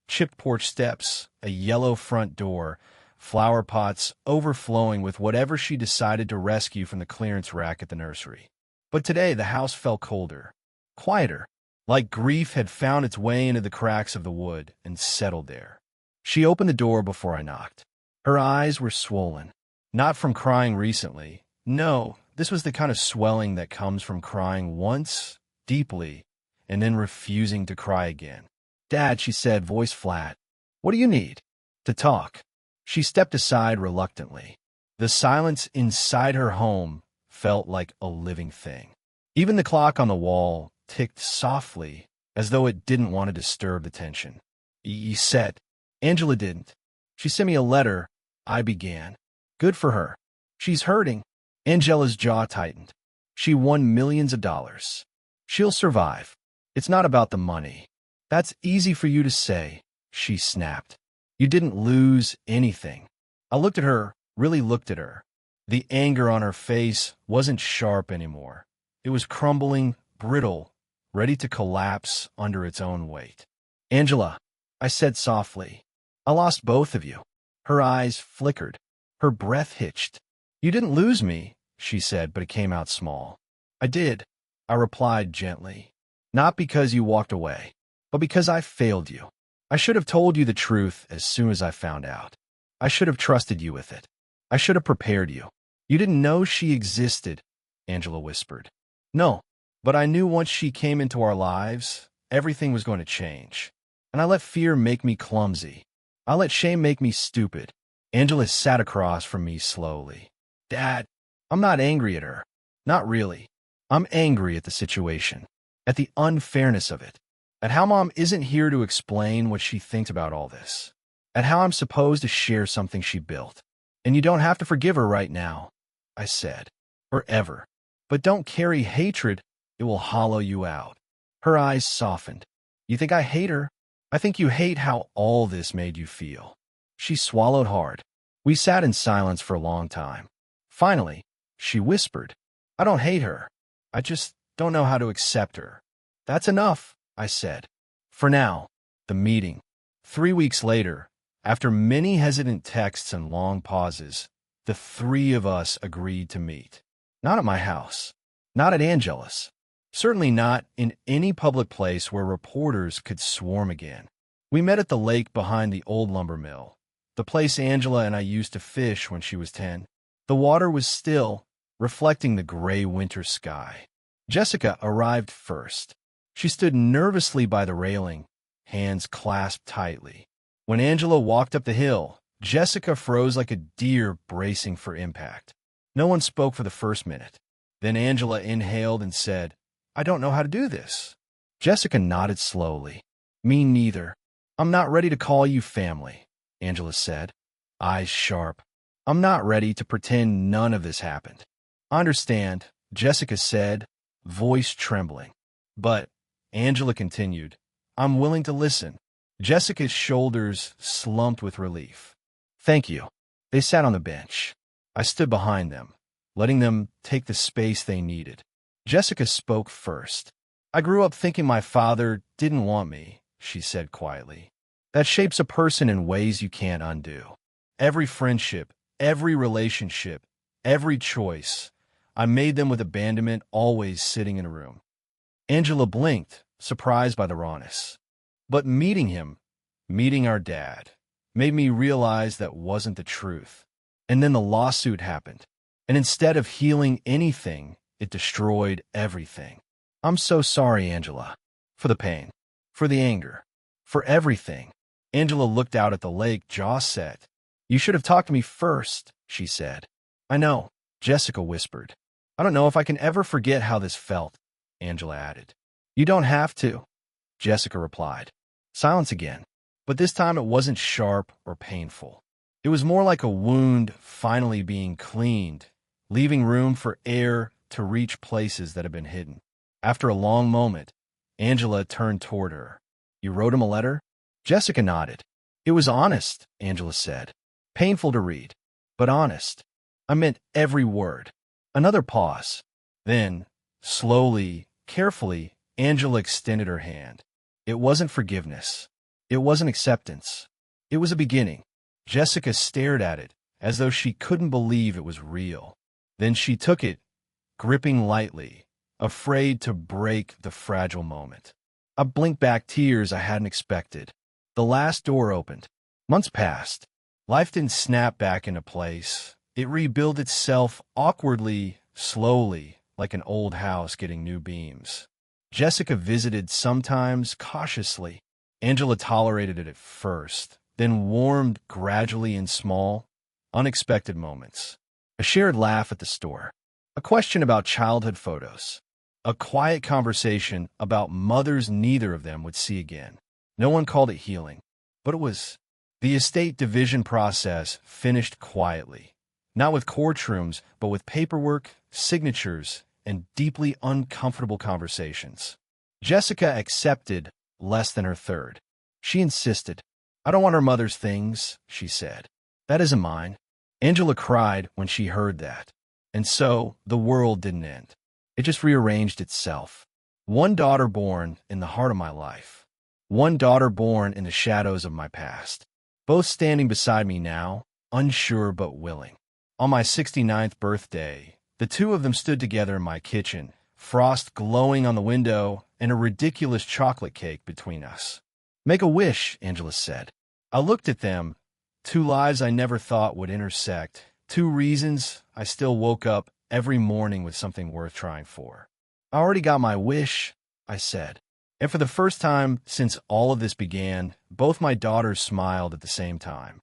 Speaker 1: Chipped porch steps, a yellow front door, flower pots overflowing with whatever she decided to rescue from the clearance rack at the nursery. But today the house felt colder, quieter, like grief had found its way into the cracks of the wood and settled there. She opened the door before I knocked. Her eyes were swollen, not from crying recently. No, this was the kind of swelling that comes from crying once, deeply, and then refusing to cry again. Dad, she said, voice flat. What do you need? To talk. She stepped aside reluctantly. The silence inside her home felt like a living thing. Even the clock on the wall ticked softly, as though it didn't want to disturb the tension. You said. Angela didn't. She sent me a letter, I began. Good for her. She's hurting. Angela's jaw tightened. She won millions of dollars. She'll survive. It's not about the money. That's easy for you to say, she snapped. You didn't lose anything. I looked at her, really looked at her. The anger on her face wasn't sharp anymore. It was crumbling, brittle, ready to collapse under its own weight. Angela, I said softly, I lost both of you. Her eyes flickered. Her breath hitched. You didn't lose me, she said, but it came out small. I did, I replied gently. Not because you walked away, but because I failed you. I should have told you the truth as soon as I found out. I should have trusted you with it. I should have prepared you. You didn't know she existed, Angela whispered. No, but I knew once she came into our lives, everything was going to change. And I let fear make me clumsy. I let shame make me stupid. Angela sat across from me slowly. Dad, I'm not angry at her. Not really. I'm angry at the situation, at the unfairness of it, at how Mom isn't here to explain what she thinks about all this, at how I'm supposed to share something she built. And you don't have to forgive her right now, I said, or ever. But don't carry hatred, it will hollow you out. Her eyes softened. You think I hate her? I think you hate how all this made you feel. She swallowed hard. We sat in silence for a long time. Finally, she whispered, I don't hate her. I just don't know how to accept her. That's enough, I said. For now, the meeting. 3 weeks later, after many hesitant texts and long pauses, the three of us agreed to meet. Not at my house. Not at Angela's. Certainly not in any public place where reporters could swarm again. We met at the lake behind the old lumber mill, the place Angela and I used to fish when she was 10. The water was still, reflecting the gray winter sky. Jessica arrived first. She stood nervously by the railing, hands clasped tightly. When Angela walked up the hill, Jessica froze like a deer bracing for impact. No one spoke for the first minute. Then Angela inhaled and said, I don't know how to do this. Jessica nodded slowly. Me neither. I'm not ready to call you family, Angela said, eyes sharp. I'm not ready to pretend none of this happened. I understand, Jessica said, voice trembling. But, Angela continued, I'm willing to listen. Jessica's shoulders slumped with relief. Thank you. They sat on the bench. I stood behind them, letting them take the space they needed. Jessica spoke first. I grew up thinking my father didn't want me, she said quietly. That shapes a person in ways you can't undo. Every friendship, every relationship, every choice, I made them with abandonment always sitting in a room. Angela blinked, surprised by the rawness. But meeting him, meeting our dad, made me realize that wasn't the truth. And then the lawsuit happened. And instead of healing anything, it destroyed everything. I'm so sorry, Angela. For the pain. For the anger. For everything. Angela looked out at the lake, jaw set. You should have talked to me first, she said. I know, Jessica whispered. I don't know if I can ever forget how this felt, Angela added. You don't have to, Jessica replied. Silence again. But this time it wasn't sharp or painful. It was more like a wound finally being cleaned, leaving room for air to reach places that had been hidden. After a long moment, Angela turned toward her. You wrote him a letter? Jessica nodded. It was honest, Angela said. Painful to read, but honest. I meant every word. Another pause. Then, slowly, carefully, Angela extended her hand. It wasn't forgiveness. It wasn't acceptance. It was a beginning. Jessica stared at it, as though she couldn't believe it was real. Then she took it, gripping lightly, afraid to break the fragile moment. I blinked back tears I hadn't expected. The last door opened. Months passed. Life didn't snap back into place. It rebuilt itself awkwardly, slowly, like an old house getting new beams. Jessica visited sometimes cautiously. Angela tolerated it at first, then warmed gradually in small, unexpected moments. A shared laugh at the store. A question about childhood photos. A quiet conversation about mothers neither of them would see again. No one called it healing, but it was. The estate division process finished quietly. Not with courtrooms, but with paperwork, signatures, and deeply uncomfortable conversations. Jessica accepted less than her third. She insisted. I don't want her mother's things, she said. That isn't mine. Angela cried when she heard that. And so, the world didn't end. It just rearranged itself. One daughter born in the heart of my life. One daughter born in the shadows of my past. Both standing beside me now, unsure but willing. On my 69th birthday, the two of them stood together in my kitchen, frost glowing on the window and a ridiculous chocolate cake between us. Make a wish, Angela said. I looked at them. Two lives I never thought would intersect. Two reasons I still woke up every morning with something worth trying for. I already got my wish, I said. And for the first time since all of this began, both my daughters smiled at the same time.